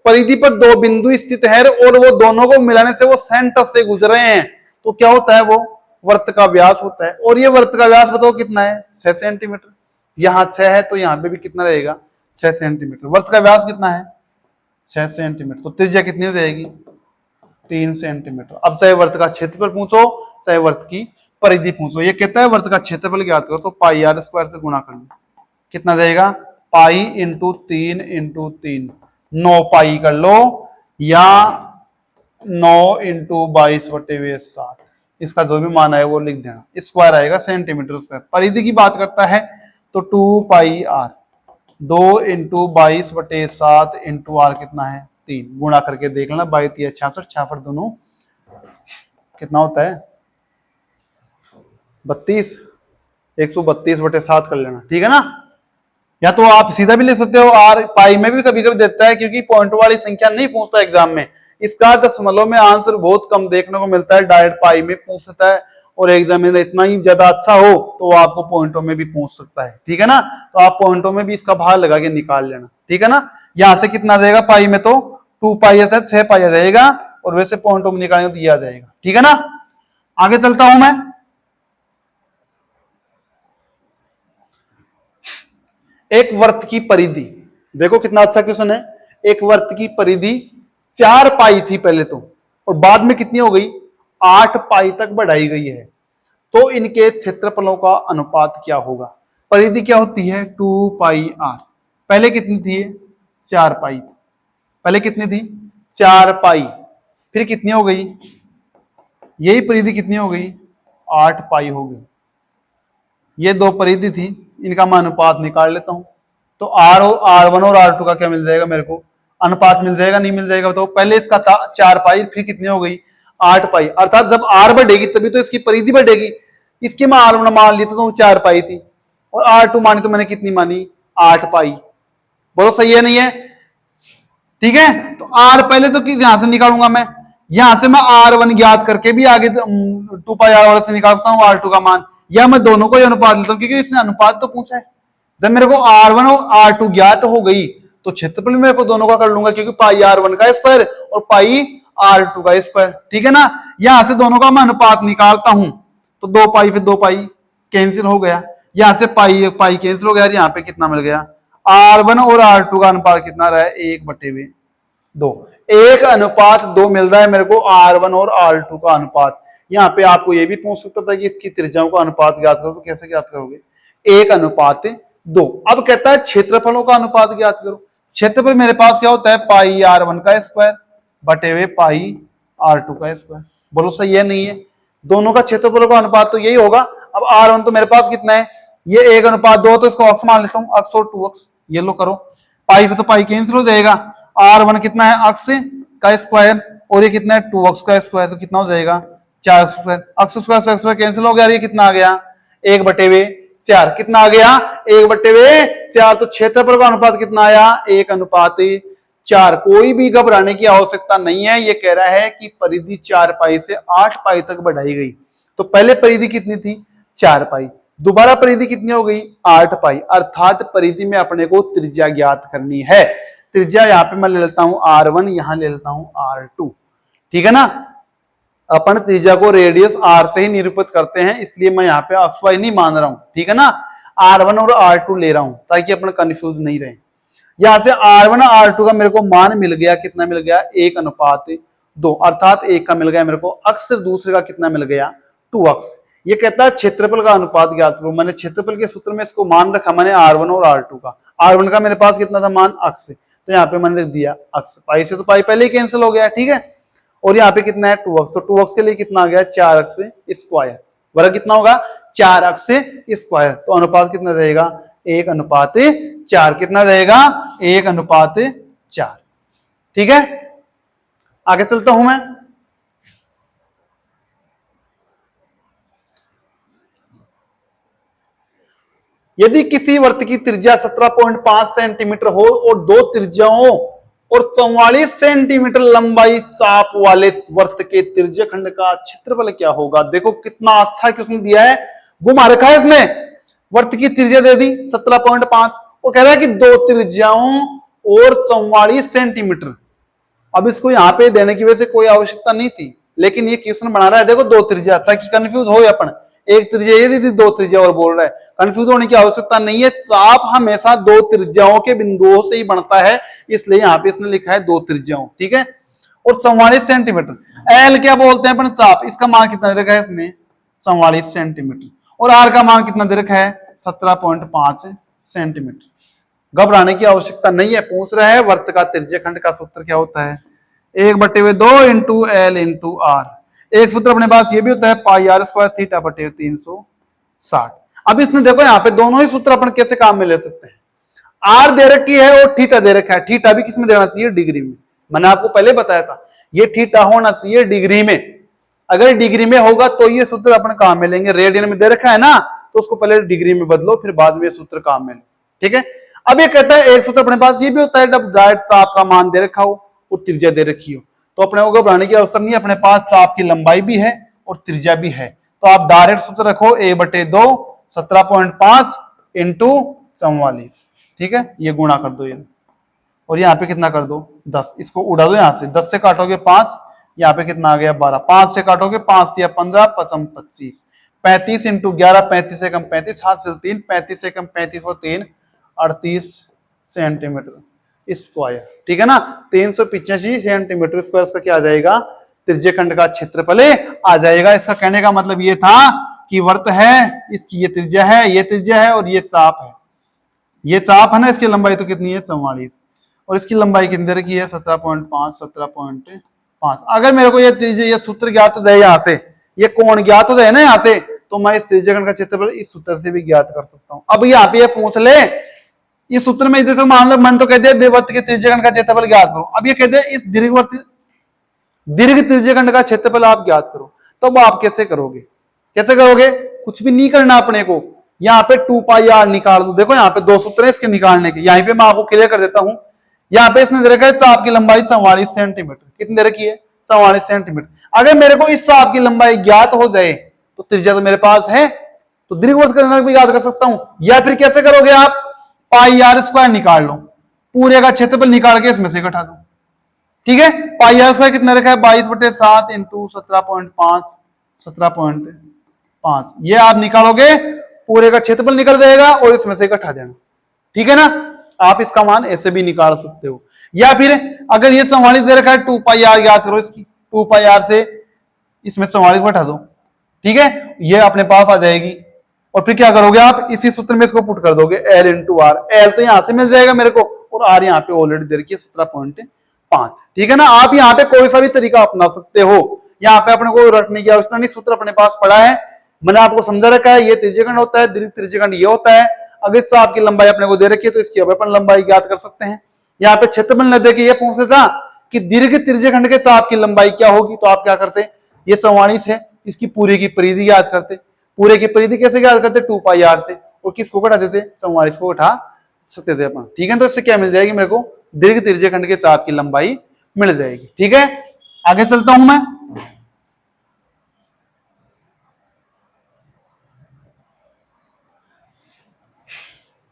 Speaker 1: परिधि पर दो बिंदु स्थित है और वो दोनों को मिलाने से वो सेंटर से गुजर रहे हैं, तो क्या होता है? वो वर्त का व्यास होता है। और ये वर्त का व्यास बताओ कितना है? 6 सेंटीमीटर। यहां 6 है तो यहां पे भी कितना रहेगा? 6 सेंटीमीटर। वर्त का व्यास कितना है? 6 सेंटीमीटर। तो त्रिज्या कितनी हो जाएगी? 3 सेंटीमीटर। अब चाहे वर्त का क्षेत्रफल पूछो, चाहे वर्त की परिधि पूछो, ये कहता है वर्त का क्षेत्रफल ज्ञात करो, तो पाई आर स्क्वायर से गुणा कर लो। कितना जाएगा? पाई इंटू 3 इंटू 3 9 पाई कर लो, या 9 इंटू 22/7, इसका जो भी मान है वो लिख देना। स्क्वायर आएगा सेंटीमीटर स्क्वायर। परिधि की बात करता है तो 2 पाई r, 2 इंटू 22/7 इंटू आर कितना है 3, गुणा करके देख लेना, 22 66, 66 दोनों कितना होता है 32, 132/7 कर लेना, ठीक है ना। या तो आप सीधा भी ले सकते हो, आर पाई में भी कभी कभी देता है, क्योंकि पॉइंट वाली संख्या नहीं पूछता एग्जाम में। इसका दशमलव में आंसर बहुत कम देखने को मिलता है, डायरेक्ट पाई में पूछता है, और एग्जामिनर इतना ही ज्यादा अच्छा हो तो वो आपको पॉइंटों में भी पूछ सकता है, ठीक है ना। तो आप पॉइंटों में भी इसका भाग लगा के निकाल लेना, ठीक है ना। यहां से कितना देगा पाई में, तो 2 पाई आता है, 6 पाई आ जाएगा, और वैसे पॉइंटों में निकालेंगे तो ये आ जाएगा, ठीक है ना। आगे चलता हूं मैं। एक वर्त की परिधि, देखो कितना अच्छा क्वेश्चन है। एक वर्त की परिधि 4 पाई थी पहले तो, और बाद में कितनी हो गई 8 पाई तक बढ़ाई गई है, तो इनके क्षेत्रफलों का अनुपात क्या होगा। परिधि क्या होती है 2 पाई r, पहले कितनी थी 4 पाई, पहले कितनी थी 4 पाई, फिर कितनी हो गई, यही परिधि कितनी हो गई 8 पाई हो गई। ये दो परिधि थी, इनका मैं अनुपात निकाल लेता हूं। तो R1 और R2 का क्या मिल जाएगा मेरे को, अनुपात मिल जाएगा नहीं मिल जाएगा। तो पहले इसका था 4 पाई, फिर कितनी हो गई 8 पाई, अर्थात जब R बढ़ेगी तभी तो इसकी परिधि बढ़ेगी। इसकी मैं R1 मान ली तो 4 पाई थी, और R2 मानी तो मैंने कितनी मानी 8 पाई। बोलो सही है नहीं है, ठीक है। तो R पहले तो किस यहां से निकालूंगा मैं, यहां से मैं R1 ज्ञात करके भी आगे 2 पाई R वाले से निकाल सकता हूं R2 का मान, या मैं दोनों को ही अनुपात लेता हूं, क्योंकि इसने अनुपात तो पूछा है। जब मेरे को R1 और R2 ज्ञात हो गई तो क्षेत्रफल मेरे को दोनों का कर लूंगा, क्योंकि पाई R1 का स्क्वायर और पाई R2 का स्क्वायर, ठीक है ना। यहां से दोनों का मैं अनुपात निकालता हूं, तो 2 पाई फिर 2 पाई कैंसिल हो गया, यहां से पाई पाई कैंसिल हो गया, यहाँ पे कितना मिल गया R1 और R2 का अनुपात कितना रहा है 1/2, 1:2 मिल रहा है मेरे को R1 और R2 का अनुपात। यहाँ पे आपको ये भी पूछ सकता था कि इसकी त्रिज्याओं का अनुपात ज्ञात करो, तो कैसे ज्ञात करोगे 1:2। अब कहता है क्षेत्रफलों का अनुपात ज्ञात करो। क्षेत्रफल मेरे पास क्या होता है पाई R1 का स्क्वायर बटे हुए पाई R2 का स्क्वायर। बोलो सही है नहीं है, दोनों का क्षेत्रफलों का अनुपात तो यही होगा। अब R1 तो मेरे पास कितना है ये 1:2, तो इसको अक्स मान लेता हूं, अक्स और 2 अक्स, ये लो करो, पाई से तो पाई कैंसिल हो जाएगा। R1 कितना है अक्स का स्क्वायर, और ये कितना है 2 अक्स का स्क्वायर, तो कितना हो जाएगा 4 अक्स स्क्वायर, अक्स स्क्वायर कैंसिल हो गया, ये कितना आ गया 1/4, कितना आ गया 1/4। तो क्षेत्रफल का अनुपात कितना आया 1:4। कोई भी घबराने की आवश्यकता नहीं है, ये कह रहा है कि परिधि 4 पाई से 8 पाई तक बढ़ाई गई। तो पहले परिधि कितनी थी 4 पाई, दोबारा परिधि कितनी हो गई 8 पाई, अर्थात परिधि में अपने को त्रिज्या ज्ञात करनी है। त्रिज्या यहां पे मैं ले लेता हूं R1, यहां ले लेता हूं R2, ठीक है ना। अपन त्रिज्या को रेडियस R से ही निरूपित करते हैं, इसलिए मैं यहाँ पे अक्स वाई नहीं मान रहा हूं, ठीक है ना। R1 और R2 ले रहा हूं ताकि अपन कंफ्यूज नहीं रहे। यहां से R1 और R2 का मेरे को मान मिल गया, कितना मिल गया 1:2, अर्थात एक का मिल गया मेरे को अक्स, दूसरे का कितना मिल गया 2 अक्स। ये कहता है क्षेत्रफल का अनुपात ज्ञात करो। मैंने क्षेत्रफल के सूत्र में इसको मान रखा मैंने R1 और R2 का। R1 का मेरे पास कितना था मान अक्स, तो यहाँ पे मैंने लिख दिया अक्स, पाई से तो पाई पहले ही कैंसिल हो गया, ठीक है। और यहाँ पे कितना है 2 अक्स, तो 2 अक्स के लिए कितना आ गया 4 अक्स स्क्वायर, वर्ग कितना होगा 4 अक्स स्क्वायर, तो अनुपात कितना रहेगा 1:4, कितना रहेगा 1:4, ठीक है। आगे चलता हूं मैं। यदि किसी वर्त की त्रिज्या 17.5 सेंटीमीटर हो और दो त्रिज्याओं और 44 सेंटीमीटर लंबाई चाप वाले वर्त के त्रिज्याखंड का क्षेत्रफल क्या होगा। देखो कितना अच्छा क्वेश्चन दिया है, घुमा रखा है इसने। वर्त की त्रिज्या दे दी 17.5 और कह रहा है कि दो त्रिज्याओं और 44 सेंटीमीटर। अब इसको यहां पे देने की वजह से कोई आवश्यकता नहीं थी, लेकिन ये क्वेश्चन बना रहा है देखो दो त्रिज्या, ताकि कंफ्यूज हो अपन, एक त्रिज्या ये दी थी दो त्रिज्या और बोल रहा है, कंफ्यूज होने की आवश्यकता नहीं है। चाप हमेशा दो त्रिज्याओं के बिंदुओं से ही बनता है, इसलिए यहां पे इसने लिखा है दो त्रिज्याओं, ठीक है। और 44 सेंटीमीटर एल क्या बोलते हैं अपन चाप, इसका मान कितना दे रखा है इसमें 44 सेंटीमीटर, और आर का मान कितना दे रखा है 17.5 सेंटीमीटर। घबराने की आवश्यकता नहीं है। पूछ रहा है वर्त का त्रिज्यखंड का सूत्र क्या होता है, 1/2 इंटू एल इंटू आर। एक सूत्र अपने पास ये भी होता है पाई आर स्क्वायर थीटा बटे 360। अब इसमें देखो यहाँ पे दोनों ही सूत्र अपन कैसे काम में ले सकते हैं। आर दे रखी है और थीटा दे रखा है। थीटा भी किसमें देना चाहिए, डिग्री में। मैंने आपको पहले बताया था ये थीटा होना चाहिए डिग्री में। अगर डिग्री में होगा तो ये सूत्र अपन काम में लेंगे। रेडियन में दे रखा है ना, तो उसको पहले डिग्री में बदलो, फिर बाद में सूत्र काम में लो। ठीक है। अब ये कहता है एक सूत्र अपने पास ये भी होता है जब डायरेक्ट चाप का मान दे रखा हो और त्रिज्या दे रखी हो, तो अपने को घबराने की आवश्यकता नहीं है। अपने पास चाप की लंबाई भी है और त्रिज्या भी है, तो आप डायरेक्ट सूत्र रखो a/2 17.5 इंटू 44। ठीक है, ये गुणा कर दो ये, और यहाँ पे कितना कर दो 10। इसको उड़ा दो, यहाँ से 10 से काटोगे 5, यहाँ पे कितना आ गया 12। 5 से काटोगे 5 दिया 15, 5 25। 35 इंटू 11, 35 से कम 35, हाथ से 3, 35 से कम 35 और 3 38 सेंटीमीटर स्क्वायर। ठीक है ना, 385 सेंटीमीटर स्क्वायर इसका क्या आ जाएगा, त्रिज्यखंड का क्षेत्रफल आ जाएगा। इसका कहने का मतलब ये था कि वर्त है, इसकी ये त्रिज्या है, ये त्रिज्या है और ये चाप है। ये चाप है ना, इसकी लंबाई तो कितनी है 44, और इसकी लंबाई कितनी दे रखी है 17.5 17.5। अगर मेरे को ये सूत्र ज्ञात हो जाए, यहाँ से ये कोण ज्ञात हो जाए ना यहाँ से, तो मैं इस त्रिज्यखंड का क्षेत्रफल इस सूत्र से भी ज्ञात कर सकता हूं। अब यहाँ पे ये पूछ ले इस सूत्र में देखो, मान लो मन तो कहते हैं देववर्त के त्रिज्यखंड का क्षेत्रफल ज्ञात करो। अब ये कहते हैं इस दीर्घ त्रिज्यखंड का क्षेत्रफल आप ज्ञात करो। तो आप कैसे करोगे, कैसे करोगे, कुछ भी नहीं करना अपने को। यहाँ पे 2πr निकाल दो। देखो यहाँ पे दो सूत्र है इसके निकालने के, यहीं पे मैं आपको क्लियर कर देता हूं। यहाँ पे इसने दे रखा है चाप की लंबाई 44 सेंटीमीटर। कितनी दे रखी है 44 सेंटीमीटर। अगर मेरे को इस चाप की लंबाई ज्ञात हो जाए तो त्रिज्या तो मेरे पास है, तो दीर्घवृत्त का भी याद कर सकता हूं। या फिर कैसे करोगे आप, πr² निकाल लो, पूरे का क्षेत्रफल निकाल के इसमें से घटा दो। ठीक है, πr² कितना रखा है 22/7 इंटू 17.5 17.5। ये आप निकालोगे, पूरे का क्षेत्रफल निकल जाएगा और इसमें से घटा देना। ठीक है ना, आप इसका मान ऐसे भी निकाल सकते हो। या फिर अगर ये 44 दे रखा है 2πr ज्ञात करो, इसकी 2πr से इसमें 44 घटा दो। ठीक है, ये अपने पास आ जाएगी। और फिर क्या करोगे आप, इसी सूत्र में इसको पुट कर दोगे l इंटू आर। एल तो यहां से मिल जाएगा मेरे को, और आर यहाँ पे ऑलरेडी दे रखी है 17.5। ठीक है ना, आप यहाँ पे कोई सा भी तरीका अपना सकते हो। यहाँ पे अपने को रटने की आवश्यकता नहीं, सूत्र अपने पास पड़ा है, मैंने आपको समझा रखा है। ये त्रिज्यखंड होता है, दीर्घ त्रिज्यखंड ये होता है। अगर इससे आपकी लंबाई अपने को दे रखी है तो इसकी अपन लंबाई ज्ञात कर सकते हैं। यहाँ पे क्षेत्रफल न देके ये पूछ लेता कि दीर्घ त्रिज्यखंड के चाप की लंबाई क्या होगी, तो आप क्या करते, ये 44 है, इसकी पूरे की परिधि याद करते। पूरे की परिधि कैसे याद करते, 2πr से, और किसको घटा देते 44 को घटा सकते थे अपन। ठीक है, तो इससे क्या मिल जाएगी मेरे को, दीर्घ त्रिज्यखंड के चाप की लंबाई मिल जाएगी। ठीक है, आगे चलता हूं मैं।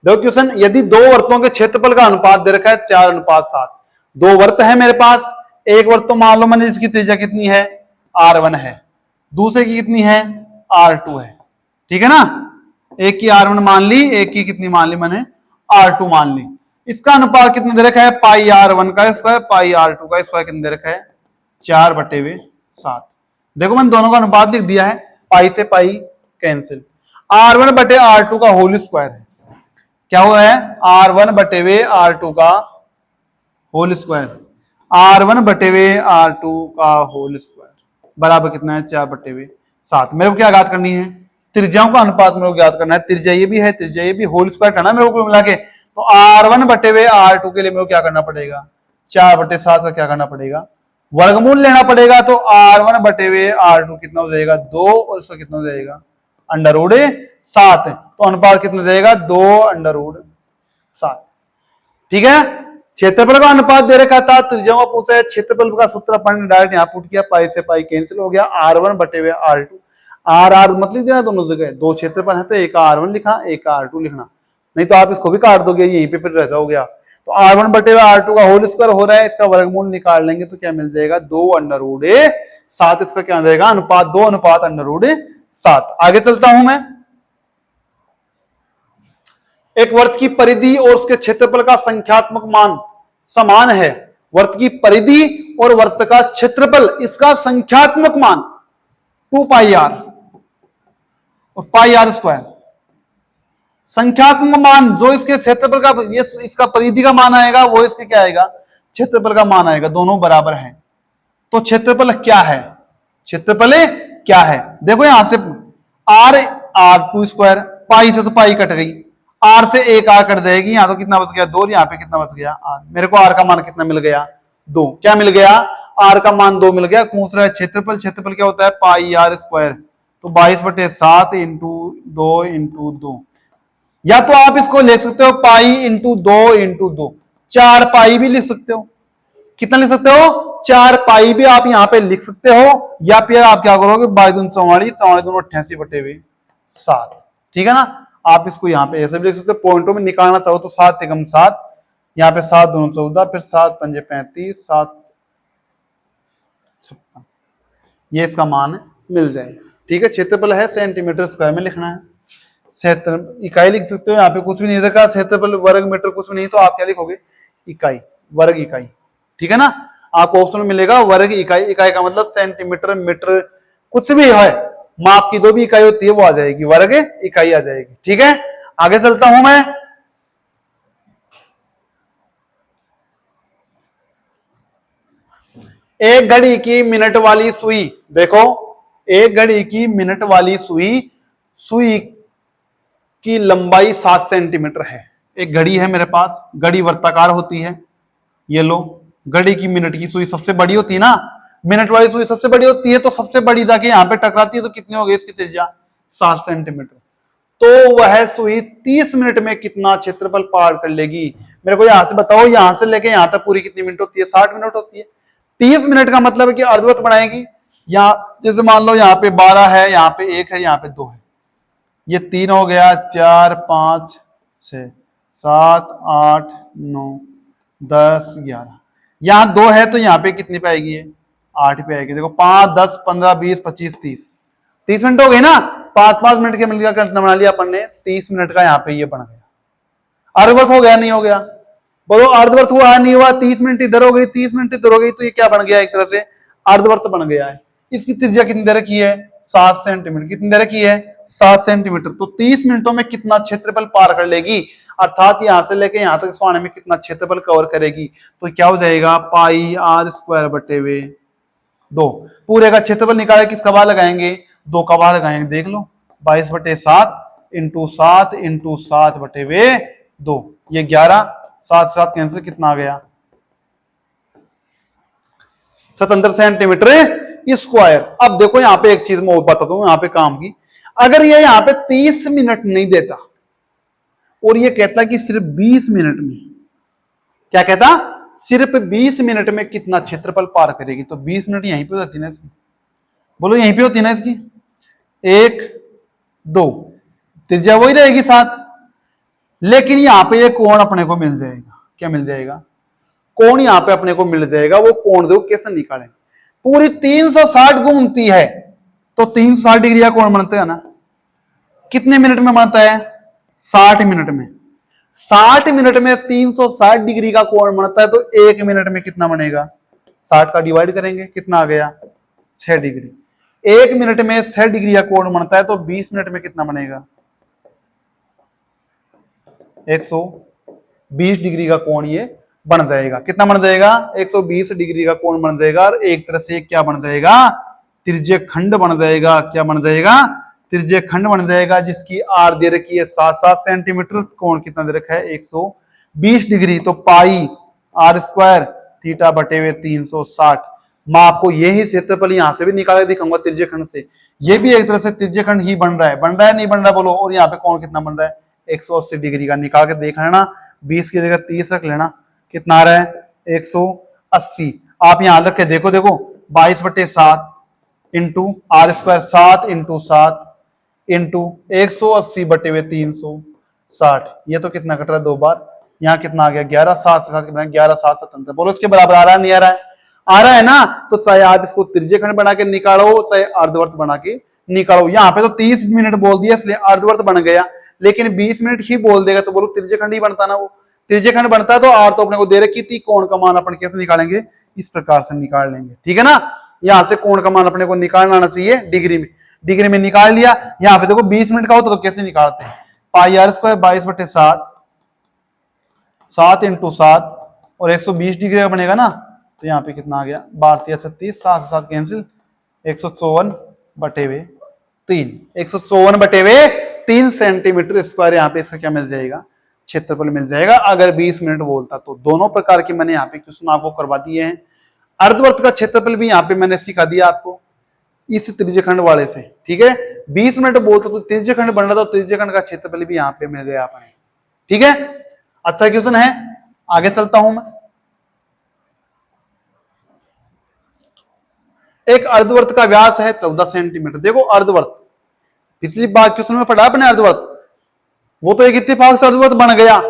Speaker 1: देखो क्वेश्चन, यदि दो वर्तों के क्षेत्रफल का अनुपात दे रखा है 4:7। दो वर्त है मेरे पास, एक वर्त तो मान लो मैंने इसकी त्रिज्या कितनी है r1 है, दूसरे की कितनी है r2 है। ठीक है ना, एक की r1 मान ली, एक की कितनी मान ली मैंने r2 मान ली। इसका अनुपात कितना दे रखा है πr1 का स्क्वायर πr2 का स्क्वायर कितना दे रखा है 4/7। देखो मैंने दोनों का अनुपात लिख दिया है, पाई से पाई कैंसिल। r1/r2 का होल स्क्वायर है, क्या हुआ है r1/r2 का होल स्क्वायर, r1/r2 का होल स्क्वायर बराबर कितना है 4/7। मेरे को क्या ज्ञात करनी है, त्रिज्याओं का अनुपात मेरे को ज्ञात करना है। त्रिज्या ये भी है, त्रिज्या ये भी, होल स्क्वायर करना मेरे को मिला के। तो r1/r2 के लिए मेरे को क्या करना पड़ेगा 4/7 का क्या करना पड़ेगा, वर्गमूल लेना पड़ेगा। तो r1/r2 कितना हो जाएगा 2, और इसका कितना हो जाएगा √7। तो अनुपात कितना जाएगा 2√7। ठीक है, क्षेत्रफल का अनुपात दे रखा था, त्रिज्या को पूछा है, क्षेत्रफल का सूत्र अपन डायरेक्ट यहाँ पुट किया, पाई से पाई कैंसिल हो गया, r1/r2। r मत लिख देना दोनों जगह, दो क्षेत्रफल है तो एक r1 लिखा, एक r2 लिखना, नहीं तो आप इसको भी काट दोगे, यहीं पे फिर रह जाओगे। तो r1/r2 का होल स्क्वायर हो रहा है, इसका वर्गमूल निकाल लेंगे तो क्या मिल जाएगा 2√7। इसका क्या आ जाएगा अनुपात 2:√7। आगे चलता हूं मैं। एक वर्त की परिधि और उसके क्षेत्रफल का संख्यात्मक मान समान है। वर्त की परिधि और वर्त का क्षेत्रफल, इसका संख्यात्मक मान 2πr और πr² संख्यात्मक मान जो इसके क्षेत्रफल का, ये इसका परिधि का मान आएगा, वो इसके क्या आएगा, क्षेत्रफल का मान आएगा, दोनों बराबर हैं। तो क्षेत्रफल क्या है, क्षेत्रफल क्या है, देखो यहां से r2 पाई से तो पाई कट गई, r से एक r कट जाएगी, यहां तो कितना बच गया 2, यहाँ पे कितना बच गया r। मेरे को r का मान कितना मिल गया 2, क्या मिल गया r का मान 2 मिल गया। पूछ रहा है क्षेत्रफल, क्षेत्रफल क्या होता है पाई r², तो 22/7 इंटू 2 इंटू 2, या तो आप इसको लिख सकते हो पाई इंटू 2, 4 पाई भी लिख सकते हो। कितना लिख सकते हो 4 पाई भी आप यहां पे लिख सकते हो, या फिर आप क्या करोगे 22/7, ठीक है ना। आप इसको यहां पे ऐसे भी लिख सकते हो, पॉइंटों में निकालना चाहो तो 7 एकम 7, यहाँ पे 7 दूनी 14, फिर 7 पंजे 35, 7 56, ये इसका मान मिल जाएगा। ठीक है, क्षेत्रफल है सेंटीमीटर स्क्वायर में लिखना है, क्षेत्र इकाई लिख सकते हो, यहाँ पे कुछ भी नहीं रखा, क्षेत्रफल वर्ग मीटर कुछ भी नहीं, तो आप क्या लिखोगे इकाई, वर्ग इकाई। ठीक है ना, आपको ऑप्शन में मिलेगा वर्ग इकाई, इकाई का मतलब सेंटीमीटर मीटर कुछ भी है, माप की जो भी इकाई होती है वो आ जाएगी, वर्ग इकाई आ जाएगी। ठीक है, आगे चलता हूं मैं। एक घड़ी की मिनट वाली सुई, देखो एक घड़ी की मिनट वाली सुई, सुई की लंबाई 7 सेंटीमीटर है। एक घड़ी है मेरे पास, घड़ी वर्ताकार होती है, ये लो घड़ी की मिनट की सुई सबसे बड़ी होती है ना, मिनट वाली सुई सबसे बड़ी होती है, तो सबसे बड़ी जाके यहां पे टकराती है, तो कितनी हो गई इसकी त्रिज्या 7 सेंटीमीटर। तो वह सुई 30 मिनट में कितना क्षेत्रफल पार कर लेगी। मेरे को यहां से बताओ, यहां से लेके यहां तक पूरी कितनी मिनट होती है 60 मिनट होती है। 30 मिनट का मतलब है कि अर्धवृत्त बनाएगी, यहाँ जैसे मान लो यहाँ पे 12 है, यहाँ पे 1 है, यहाँ पे 2 है, ये 3 हो गया, 4 5 6 7 8 9 10 11, यहाँ 2 है तो यहाँ पे कितनी पे आएगी, 8 पे आएगी। देखो 5 10 15 20 25 30 मिनट हो गए ना, 5 मिनट के मिलकर कितना बना लिया अपन ने 30 मिनट का, यहाँ पे ये बन गया। अर्धवृत्त हो गया नहीं हो गया, बोलो अर्धवृत्त हुआ नहीं हुआ, 30 मिनट इधर हो गई 30 मिनट इधर हो गई, तो ये क्या बन गया एक तरह से अर्धवृत्त बन गया है। इसकी त्रिज्या कितनी दे रखी है 7 सेंटीमीटर, कितनी दे रखी है 7 सेंटीमीटर। तो 30 मिनटों में कितना क्षेत्रफल पार कर लेगी, अर्थात यहां से लेके यहां तक इस आने में कितना क्षेत्रफल कवर करेगी, तो क्या हो जाएगा पाई r²/2। पूरे का क्षेत्रफल निकाले किसका बार लगाएंगे 2 का बार लगाएंगे, देख लो 22/7 इंटू 7 इंटू 7/2, ये 11, 7 7 कैंसिल, कितना आ गया 77 सेंटीमीटर स्क्वायर। अब देखो यहाँ पे एक चीज मैं और बताता हूं यहाँ पे काम की, अगर ये यहाँ पे 30 मिनट नहीं देता और ये कहता कि सिर्फ 20 मिनट में, क्या कहता सिर्फ 20 मिनट में कितना क्षेत्रफल पार करेगी, तो 20 मिनट यहीं पे होती ना इसकी, बोलो यहीं पे होती ना इसकी, 1 2 त्रिज्या वही रहेगी 7, लेकिन यहां पे ये कोण अपने को मिल जाएगा, क्या मिल जाएगा कोण यहां पे अपने को मिल जाएगा। वो कोण देखो कैसे निकालें, पूरी 360 घूमती है, तो 360 डिग्री का कोण बनता है ना, कितने मिनट में बनता है 60 मिनट में। 60 मिनट में 360 डिग्री का कोण बनता है, तो 1 मिनट में कितना बनेगा 60 का डिवाइड करेंगे, कितना आ गया 6 डिग्री। 1 मिनट में 6 डिग्री का कोण बनता है, तो 20 मिनट में कितना बनेगा 120 डिग्री का कोण ये बन जाएगा। कितना बन जाएगा 120 डिग्री का कोण बन जाएगा, और एक तरह से क्या बन जाएगा त्रिज्य खंड बन जाएगा। क्या बन जाएगा त्रिज्य खंड बन जाएगा, जिसकी आर दे रखी है 7 सेंटीमीटर, कोण कितना दे रखा है 120 डिग्री, तो पाई r² θ/360। मैं आपको यही क्षेत्रफल यहां से भी निकाल के दिखाऊंगा त्रिज्य खंड से, ये भी एक तरह से त्रिज्य खंड ही बन रहा है, नहीं बन रहा बोलो। और यहाँ पे कोण कितना बन रहा है 180 डिग्री का, निकाल के देख लेना, 20 की जगह 30 रख लेना, कितना आ रहा है 180। आप यहां रख के देखो, 22/7 इंटू r² 7 इंटू 7 इंटू 180/360, ये तो कितना कट रहा है 2 बार, यहाँ कितना आ गया 11, 7 से 7 कितना 11 7 77। बोलो इसके बराबर आ रहा है नहीं आ रहा है, आ रहा है ना। तो चाहे आप इसको त्रिज्य खंड बना के निकालो, चाहे अर्धवर्त बना के निकालो। यहाँ पे तो 30 मिनट बोल दिया इसलिए अर्धवर्त बन गया, लेकिन 20 मिनट ही बोल देगा तो बोलो त्रिज्य खंड ही बनता ना। वो त्रिज्य खंड बनता है, तो आर तो अपने को दे रखी थी, कोण का मान अपन कैसे निकालेंगे इस प्रकार से निकाल लेंगे। ठीक है ना, यहां से कोण का मान अपने को निकालना आना चाहिए डिग्री में, डिग्री में निकाल लिया। यहाँ पे देखो 20 मिनट का होता तो कैसे निकालते हैं, पाई आर स्क्वायर 22/7, 7 × 7 और 120 डिग्री का बनेगा ना, तो यहाँ पे कितना आ गया, 12 × 36, 7 से 7 कैंसिल, 154/3, 154/3 सेंटीमीटर स्क्वायर यहाँ पे इसका क्या मिल जाएगा, क्षेत्रफल मिल जाएगा अगर 20 मिनट बोलता तो। दोनों प्रकार के मैंने यहाँ पे क्वेश्चन आपको करवा दिए हैं। अर्धवर्त का क्षेत्रफल भी यहाँ पे मैंने सिखा दिया आपको इस त्रिज्यखंड वाले से, ठीक है। 20 मिनट बोलता तो त्रिज्यखंड बन रहा था, त्रिज्यखंड का क्षेत्रफल भी यहाँ पे मिल गया अपने, ठीक है। अच्छा क्वेश्चन है, आगे चलता हूं मैं। एक अर्धवर्त का व्यास है 14 सेंटीमीटर। देखो अर्धवर्त, पिछली बार क्वेश्चन में पढ़ा अपने अर्धवर्त, वो तो एक इत्तेफाक से अर्धवर्त बन गया,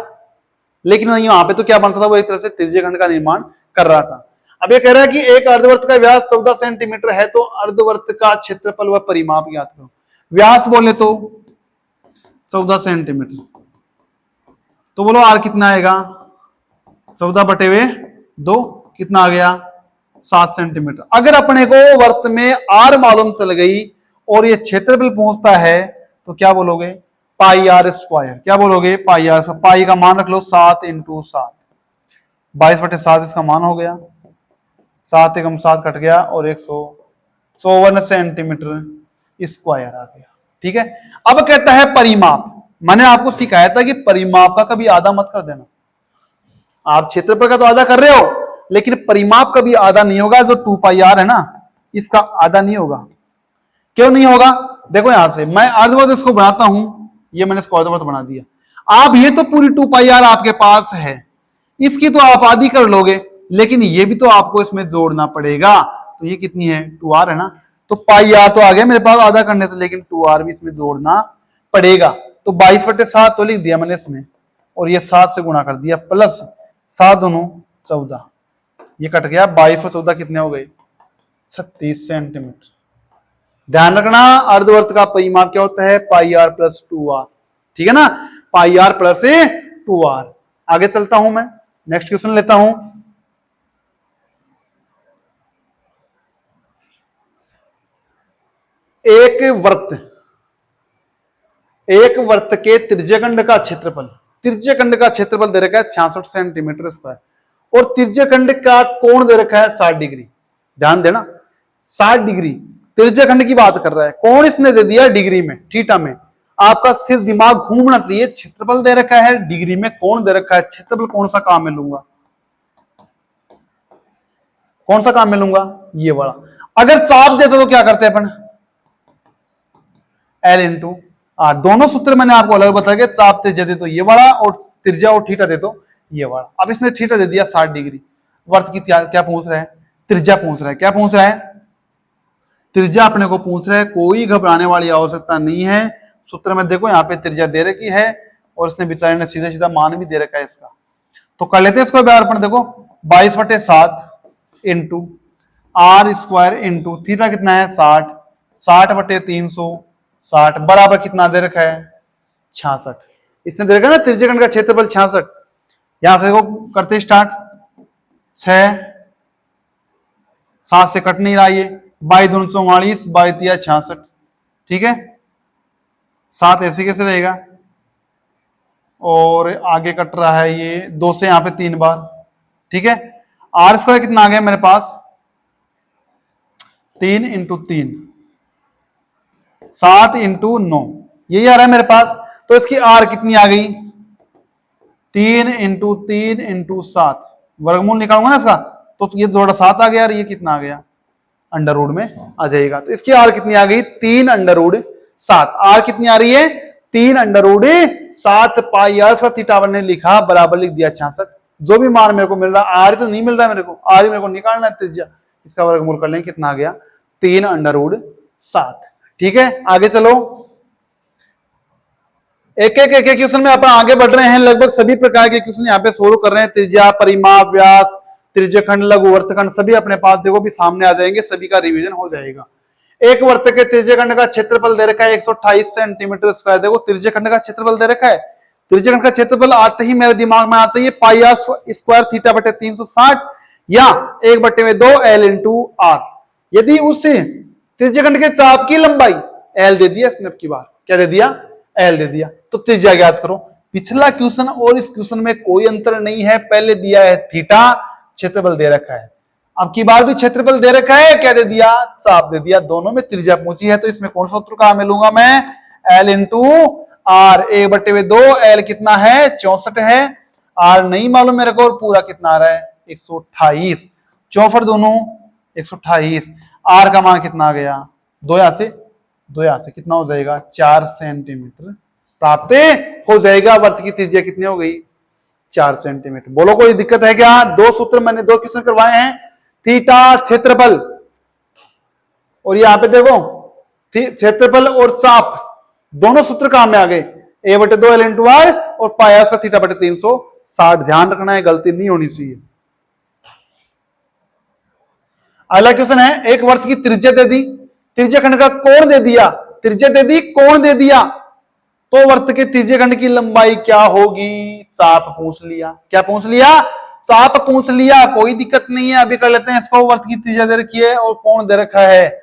Speaker 1: लेकिन वहां पे तो क्या बनता था, वो एक तरह से त्रिज्यखंड का निर्माण कर रहा था। अब ये कह रहा है कि एक अर्धवर्त का व्यास 14 सेंटीमीटर है, तो अर्धवर्त का क्षेत्रफल व परिमाप ज्ञात करो। व्यास बोले तो 14 सेंटीमीटर, तो बोलो आर कितना आएगा, 14/2 कितना आ गया, 7 सेंटीमीटर। अगर अपने को वर्त में आर मालूम चल गई और ये क्षेत्रफल पहुंचता है, तो क्या बोलोगे, पाई आर स्क्वायर। क्या बोलोगे, पाई आर। पाई का मान रख लो 7 × 7, 22/7 इसका मान हो गया, 7 × 7 कट गया और 154 सेंटीमीटर स्क्वायर आ गया, ठीक है। अब कहता है परिमाप। मैंने आपको सिखाया था कि परिमाप का कभी आधा मत कर देना। आप क्षेत्रफल का तो आधा कर रहे हो, लेकिन परिमाप का भी आधा नहीं होगा। जो 2πr है ना, इसका आधा नहीं होगा। क्यों नहीं होगा, देखो यहां से मैं अर्धवर्त इसको बनाता हूं, ये मैंने इसको अर्धवर्त बना दिया। आप ये तो पूरी 2πr आपके पास है, इसकी तो आप आधी कर लोगे, लेकिन ये भी तो आपको इसमें जोड़ना पड़ेगा। तो ये कितनी है, 2r है ना, तो πr तो आ गया मेरे पास आधा करने से, लेकिन 2r भी इसमें जोड़ना पड़ेगा। तो 22/7 तो लिख दिया मैंने इसमें, और ये 7 से गुणा कर दिया, प्लस 7 दूनी 14, ये कट गया, 22 और 14 कितने हो गए, 36 सेंटीमीटर। ध्यान रखना अर्धवर्त का परिमाप क्या होता है, πr + 2r, ठीक है ना, πr + 2r। आगे चलता हूं मैं, नेक्स्ट क्वेश्चन लेता हूं। एक वर्त के त्रिज्यखंड का क्षेत्रफल, त्रिज्यखंड का क्षेत्रफल दे रखा है 66 सेंटीमीटर स्क्वायर, और त्रिज्यखंड का कोण दे रखा है 60 डिग्री। ध्यान देना, 60 डिग्री त्रिज्यखंड की बात कर रहा है, कोण इसने दे दिया डिग्री में, थीटा में। आपका सिर दिमाग घूमना चाहिए, क्षेत्रफल दे रखा है डिग्री में, कोण दे रखा है, क्षेत्रफल कौन सा काम में लूंगा, कौन सा काम में लूंगा, ये वाला। अगर चाप देते तो क्या करते हैं अपन, L × R। दोनों सूत्र मैंने आपको अलग बताया कि चाप त्रिज्या दे तो ये वाला, और त्रिज्या और थीटा दे तो ये वाला। अब इसने थीटा दे दिया 60 डिग्री, वर्त की क्या पूछ रहा है, त्रिज्या पूछ रहा है। क्या पूछ रहा है, त्रिज्या अपने को पूछ रहा है। कोई घबराने वाली आवश्यकता नहीं है, सूत्र में देखो यहाँ पे त्रिज्या दे रखी है, और इसने बेचारे ने सीधा सीधा मान भी दे रखा है इसका। तो कर लेते हैं इसको व्यापन। देखो 22/7 × R² × थीटा कितना है 60, 60/360 बराबर कितना दे रखा है 66। इसने दे रखा है ना त्रिज्यखंड का क्षेत्रफल 66। यहां से देखो करते स्टार्ट, 6 7 से कट नहीं रहा, ये 22 44, 22 66, ठीक है। 7 ऐसे कैसे रहेगा, और आगे कट रहा है ये 2 से यहां पे 3 बार, ठीक है। R² कितना आ गया मेरे पास, 3 × 3 7 × 9, यही आ रहा है मेरे पास। तो इसकी R कितनी आ गई, 3 × 3 × 7, वर्गमूल निकालूंगा ना इसका, तो ये जोड़ा 7 आ गया, और ये कितना आ गया, अंडर रूट में आ जाएगा। तो इसकी R कितनी आ गई, 3√7। R कितनी आ रही है, 3√7 πr थीटा ने लिखा, बराबर लिख दिया 66। जो भी मान मेरे को मिल रहा, R तो नहीं मिल रहा मेरे को, R मेरे को निकालना है त्रिज्या, इसका वर्गमूल कर लेंगे, कितना आ गया 3√7, ठीक है। आगे चलो, एक एक क्वेश्चन में अपन आगे बढ़ रहे हैं। लगभग सभी प्रकार के क्वेश्चन यहाँ पे सोल्व कर रहे हैं। त्रिज्या, परिमाप, व्यास, त्रिज्यखंड, लघु वर्तखंड सभी अपने पास देखो भी सामने आ जाएंगे, सभी का रिवीजन हो जाएगा। एक वर्त के त्रिज्यखंड का क्षेत्रफल दे रखा है 128 सेंटीमीटर स्क्वायर। देखो त्रिज्यखंड का क्षेत्रफल दे रखा है, त्रिज्यखंड का क्षेत्रफल आते ही मेरे दिमाग में आ चाहिए πr² θ/360 या 1/2 L × R। यदि उस त्रिज्यखंड के चाप की लंबाई L दे दिया इसने, अब की बार क्या दे दिया एल दे दिया, तो त्रिज्या ज्ञात करो। पिछला क्वेश्चन और इस क्वेश्चन में कोई अंतर नहीं है, पहले दिया है थीटा, क्षेत्रफल दे रखा है। अब की बार भी क्षेत्रफल दे रखा है, क्या दे दिया, चाप दे दिया, दोनों में त्रिज्या पूछी है, तो इसमें कौन सा सूत्र कहां मिलूंगा मैं, एल इंटू आर, 1/2, एल कितना है 64 है, आर नहीं मालूम मेरे को, और पूरा कितना आ रहा है 128, 64 दोनों 128, आर का मान कितना आ गया, दो यहां से कितना हो जाएगा 4 सेंटीमीटर प्राप्त हो जाएगा। वर्त की त्रिज्या कितनी हो गई 4 सेंटीमीटर। बोलो कोई दिक्कत है क्या, दो सूत्र मैंने दो क्वेश्चन करवाए हैं, थीटा क्षेत्रफल, और यहां पे देखो क्षेत्रफल और चाप दोनों सूत्र काम में आ गए, a/2 एल इंटू आर, और पाया उसका θ/360। ध्यान रखना है, गलती नहीं होनी चाहिए। अगला क्वेश्चन है, एक वर्त की त्रिज्या दे दी, त्रिज्या खंड का कोण दे दिया, त्रिज्या दे दी कोण दे दिया, तो वर्त के त्रिज्या खंड की लंबाई क्या होगी, चाप पूछ लिया। क्या पूछ लिया, चाप पूछ लिया, कोई दिक्कत नहीं है, अभी कर लेते हैं इसको। वर्त की त्रिज्या दे रखी है और कोण दे रखा है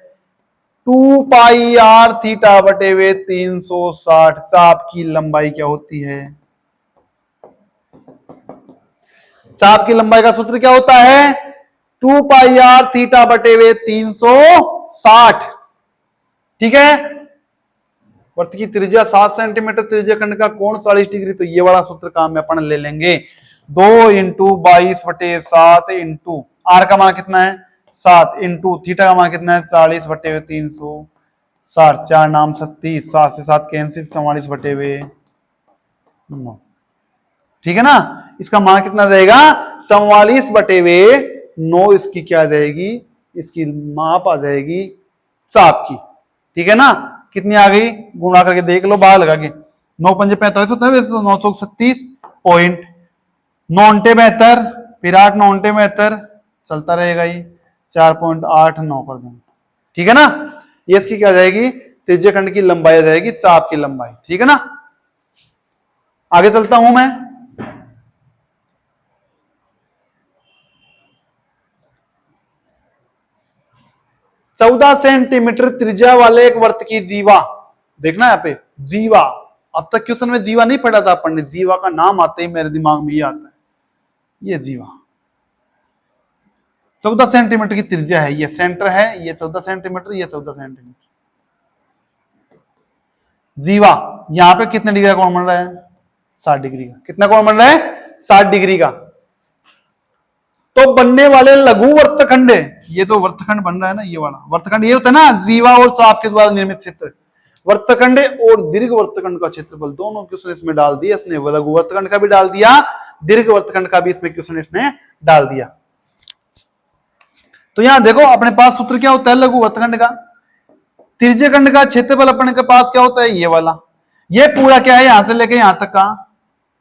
Speaker 1: 2 पाई आर θ/360। चाप की लंबाई क्या होती है, चाप की लंबाई का सूत्र क्या होता है 2 पाई आर θ/360। ठीक है, वर्त की त्रिज्या 7 सेंटीमीटर, त्रिज्या खंड का कोण 40 डिग्री, तो ये वाला सूत्र काम में अपन ले लेंगे, 2 इंटू 22/7 इंटू आर का मान कितना है 7 इंटू थीटा का मान कितना है 40/360, 4 नाम 36, 7 से 7 कैंसिल, 44/9। ठीक है ना, इसका मान कितना रहेगा 44/9, इसकी क्या जाएगी, इसकी माप आ जाएगी चाप की। ठीक है ना, कितनी आ गई, गुणा करके देख लो, बाहर लगा के, 9×5 45 होता है, वैसे तो 936.9 फिर 8 चलता रहेगा ये 4.89 कर देंगे। ठीक है ना, ये इसकी क्या जाएगी, त्रिज्या खंड की लंबाई आ जाएगी, चाप की लंबाई। ठीक है ना, आगे चलता हूं मैं। चौदह सेंटीमीटर त्रिज्या वाले एक वर्त की जीवा, देखना यहाँ पे जीवा, अब तक क्वेश्चन में जीवा नहीं पढ़ा था अपन ने, जीवा का नाम आते ही मेरे दिमाग में ये आता है, ये जीवा 14 सेंटीमीटर की त्रिज्या है, ये सेंटर है, ये 14 सेंटीमीटर, ये 14 सेंटीमीटर। जीवा यहां पे कितने डिग्री का कोण बन रहा है 60 डिग्री का, कितना कोण बन रहा है 60 डिग्री का। तो बनने वाले लघु वर्तखंड, ये जो वर्तखंड बन रहा है ना, ये वाला वर्तखंड, ये होता है ना जीवा और चाप के द्वारा निर्मित क्षेत्र, वर्तखंड और दीर्घ वर्तखंड का क्षेत्रफल दोनों क्वेश्चन इसमें डाल दिया इसने, लघु वर्तखंड का भी डाल दिया, दीर्घ वर्तखंड का भी इसमें क्वेश्चन इसने डाल दिया। तो यहां देखो अपने पास सूत्र क्या होता है लघु वर्तखंड का, त्रिज्या खंड का क्षेत्रफल अपने के पास क्या होता है ये वाला, ये पूरा क्या है यहां से लेके यहां तक का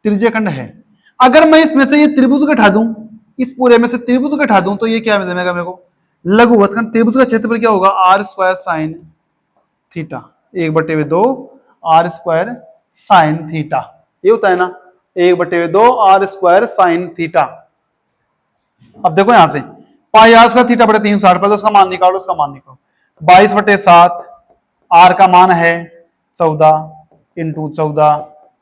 Speaker 1: त्रिज्या खंड है। अगर मैं इसमें से ये त्रिभुज घटा दूं, इस पूरे में से त्रिभुज घटा दूं, तो ये क्या मिलेगा मेरे को, लघु वर्तखंड। त्रिभुज का क्षेत्रफल क्या होगा r² sin theta, 1/2 r² sin theta, ये होता है ना 1/2 r² sin थीटा। अब देखो यहां से पाई आर का θ/360, पहले उसका मान निकालो, उसका मान निकालो, 22/7, आर का मान है 14 इंटू 14,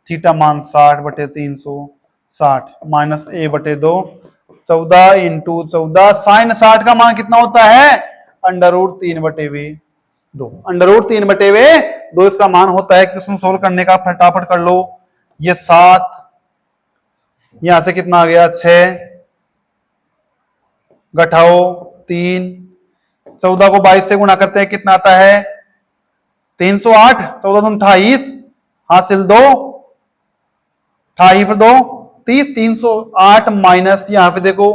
Speaker 1: थीटा मान 60/360 माइनस a/2, 14 इंटू 14, साइन 60 का मान कितना होता है √3/2, √3/2 इसका मान होता है। क्वेश्चन सोल्व करने का फटाफट कर लो, ये 7, यहां से कितना आ गया 6, घटाओ 3, 14 को 22 से गुणा करते हैं कितना आता है 308, 14 दूनी 28, हासिल 2, 28 2 30, 308 माइनस यहां पे देखो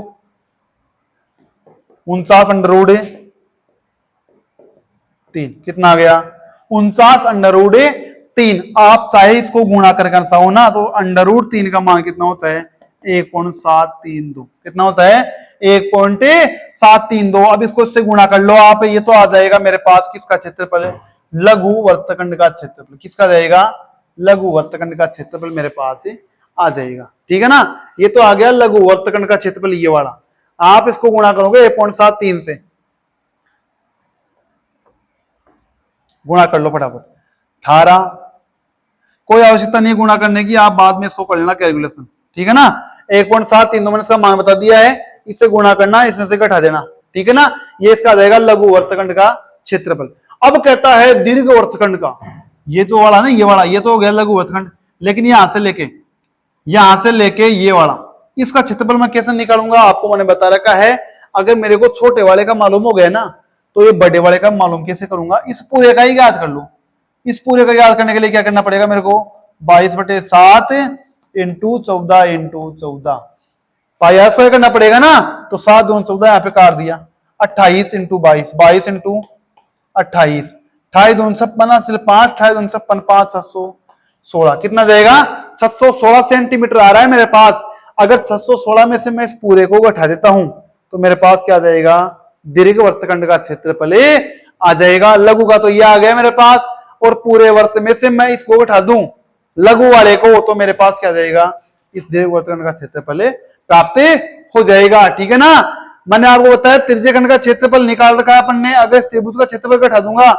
Speaker 1: 49/3, कितना आ गया 49/3। आप चाहे इसको गुणा करके चाहो ना, तो √3 का मान कितना होता है 1.732, कितना होता है 1.732। अब इसको इससे गुणा कर लो आप, ये तो आ जाएगा मेरे पास किसका क्षेत्रफल है, लघु वर्तखंड का क्षेत्रफल। किसका जाएगा, लघु वर्तखंड का क्षेत्रफल मेरे पास आ जाएगा। ठीक है ना, ये तो आ गया लघु वर्तखंड का क्षेत्रफल, ये वाला। आप इसको गुणा करोगे 1.73 से, गुणा कर लो फटाफट, 18 कोई आवश्यकता नहीं गुणा करने की, आप बाद में इसको कर लेना कैलकुलेशन, ठीक है ना। 1.732 मैंने इसका मान बता दिया है, इससे गुणा करना, इसमें से घटा देना, ठीक है ना। ये इसका आ जाएगा लघु वर्तखंड का क्षेत्रफल। अब कहता है दीर्घ वर्तखंड का, ये जो वाला ना, ये वाला, ये तो हो गया लघु वर्तखंड, लेकिन यहां से लेके ये वाला, इसका क्षेत्रफल मैं कैसे निकालूंगा, आपको मैंने बता रखा है। अगर मेरे को छोटे वाले का मालूम हो गया ना, तो ये बड़े वाले का मालूम कैसे करूंगा, इस पूरे का ही याद कर लो। इस पूरे का याद करने के लिए क्या करना पड़ेगा मेरे को, 22/7 इंटू 14 इंटू 14 पाई स्क्वायर करना पड़ेगा ना। तो 7 दूनी 14 यहाँ पे काट दिया, 28 इंटू 22, 22 इंटू 28, 28 दूनी 56, सिर्फ 5, 28 दूनी 56, 5, 716, कितना जाएगा 716 सेंटीमीटर आ रहा है मेरे पास। अगर 716 में से मैं इस पूरे को घटा देता हूं तो मेरे पास क्या जाएगा, दीर्घ वर्तखंड का क्षेत्रफल आ जाएगा। लघु का तो ये आ गया मेरे पास, और पूरे वर्त में से मैं इसको घटा दूं लघु वाले को, तो मेरे पास क्या जाएगा, इस दीर्घ वर्तखंड का क्षेत्रफल प्राप्त हो जाएगा, ठीक है ना। मैंने आपको बताया त्रिज्यखंड का क्षेत्रफल निकाल रखा है अपन ने, अगर इस त्रिभुज का क्षेत्रफल घटा दूंगा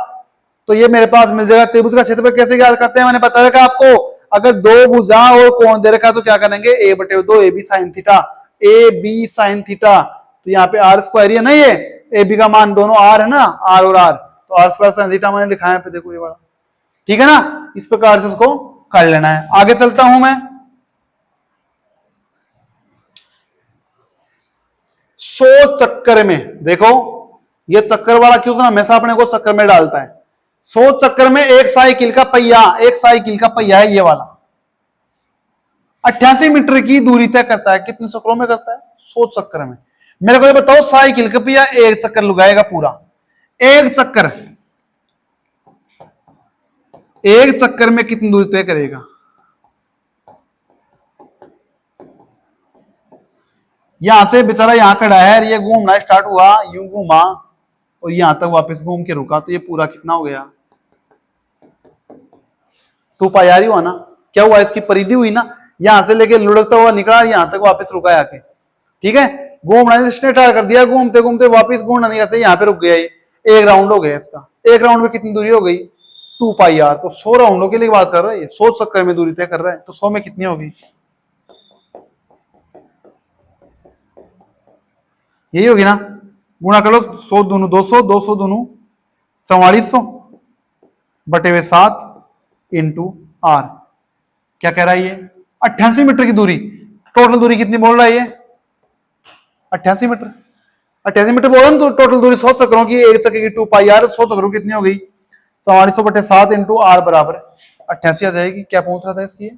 Speaker 1: तो ये मेरे पास मिल जाएगा। त्रिभुज का क्षेत्रफल कैसे याद करते हैं मैंने बता रखा आपको, अगर दो भुजा और कोण दे रखा है तो क्या करेंगे, a/2 AB sin theta, AB sin theta, तो यहाँ पे आर स्क्वायर है ना, ये ए बी का मान दोनों आर है ना, आर और आर, तो आर स्क्वायर साइन थीटा मैंने लिखा है पे, देखो ये वाला, ठीक है ना। इस प्रकार से इसको कर लेना है। आगे चलता हूं मैं, 100 चक्कर में, देखो ये चक्कर वाला क्यों ना हमेशा अपने को चक्कर में डालता है। 100 चक्कर में एक साइकिल का पहिया है ये वाला, 88 मीटर की दूरी तय करता है। कितने चक्करों में करता है, 100 चक्कर में। मेरे को ये बताओ साइकिल का पहिया एक चक्कर लगाएगा पूरा, एक चक्कर में कितनी दूरी तय करेगा, यहां से बेचारा यहां खड़ा है, ये घूमना स्टार्ट हुआ, यूं घूमा और यहां तक वापस घूम के रुका, तो ये पूरा कितना हो गया, 2 पाई आर हुआ ना। क्या हुआ, इसकी परिधि हुई ना, यहां से लेके लुढ़कता हुआ निकला, यहां तक वापस रुका आके, ठीक है। घूमना इसने स्टार्ट कर दिया, घूमते घूमते वापस घूमना नहीं करते, यहाँ पे रुक गया, ये एक राउंड हो गया इसका। एक राउंड में कितनी दूरी हो गई, 2 पाई आर। तो 100 राउंडों के लिए बात कर रहा है, 100 चक्कर में दूरी तय कर रहा है, तो 100 में कितनी होगी, यही होगी ना। गुणा कर लो, 100 दूनू 200, 200 दूनू 4400 बटे हुए 7 इंटू आर। क्या कह रहा है ये, 88 मीटर की दूरी, टोटल दूरी कितनी बोल रहा है ये, 88 मीटर। 88 मीटर बोल रहा तो टोटल दूरी 100 चक्करों की, एक चक्कर की 2 पाई आर, 100 चक्करों कितनी हो गई, 4400 बटे 7 इंटू आर बराबर 88 आ जाएगी। क्या पूछ रहा था इसकी,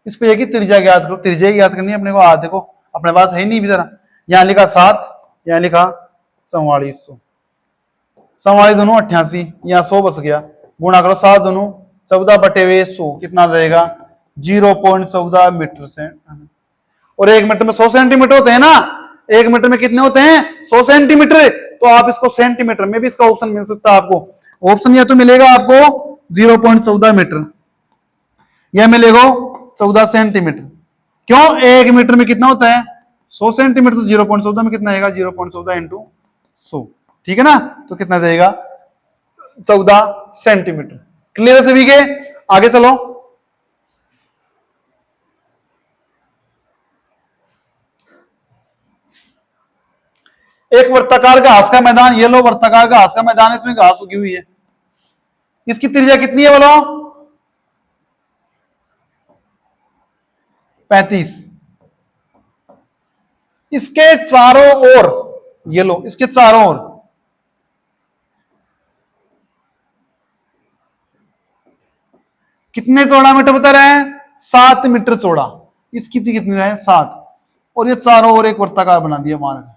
Speaker 1: इस पे की त्रिज्या याद करो, त्रिज्या याद करनी है अपने को। आ देखो अपने पास है ही नहीं बेचारा, यहाँ लिखा 7, यहाँ लिखा 4400, 44 दोनों 88, यहाँ 100 बच गया। गुणा करो 7 दोनों 14 बटे हुए 100, कितना जाएगा 0.14 मीटर से। और 1 मीटर में 100 सेंटीमीटर होते हैं ना, 1 मीटर में कितने होते हैं, 100 सेंटीमीटर। तो आप इसको सेंटीमीटर में भी इसका ऑप्शन मिल सकता है आपको। ऑप्शन या तो मिलेगा आपको 0.14 मीटर, यह मिलेगा 14 सेंटीमीटर। क्यों, 1 मीटर में कितना होता है 100 सेंटीमीटर, तो 0.14 में कितना आएगा 0.14 इंटू 100, ठीक है ना। तो कितना जाएगा 14 सेंटीमीटर। क्लियर सभी के, आगे चलो। एक वर्ताकार घास का मैदान, ये लो वर्ताकार घास का मैदान, इसमें घास उगी हुई है। इसकी त्रिज्या कितनी है बोलो, 35। इसके चारों ओर, ये लो इसके चारों ओर कितने चौड़ा मीटर बता रहे हैं, 7 मीटर चौड़ा। इसकी कितनी है 7, और ये चारों ओर एक वर्ताकार बना दिया मार्ग।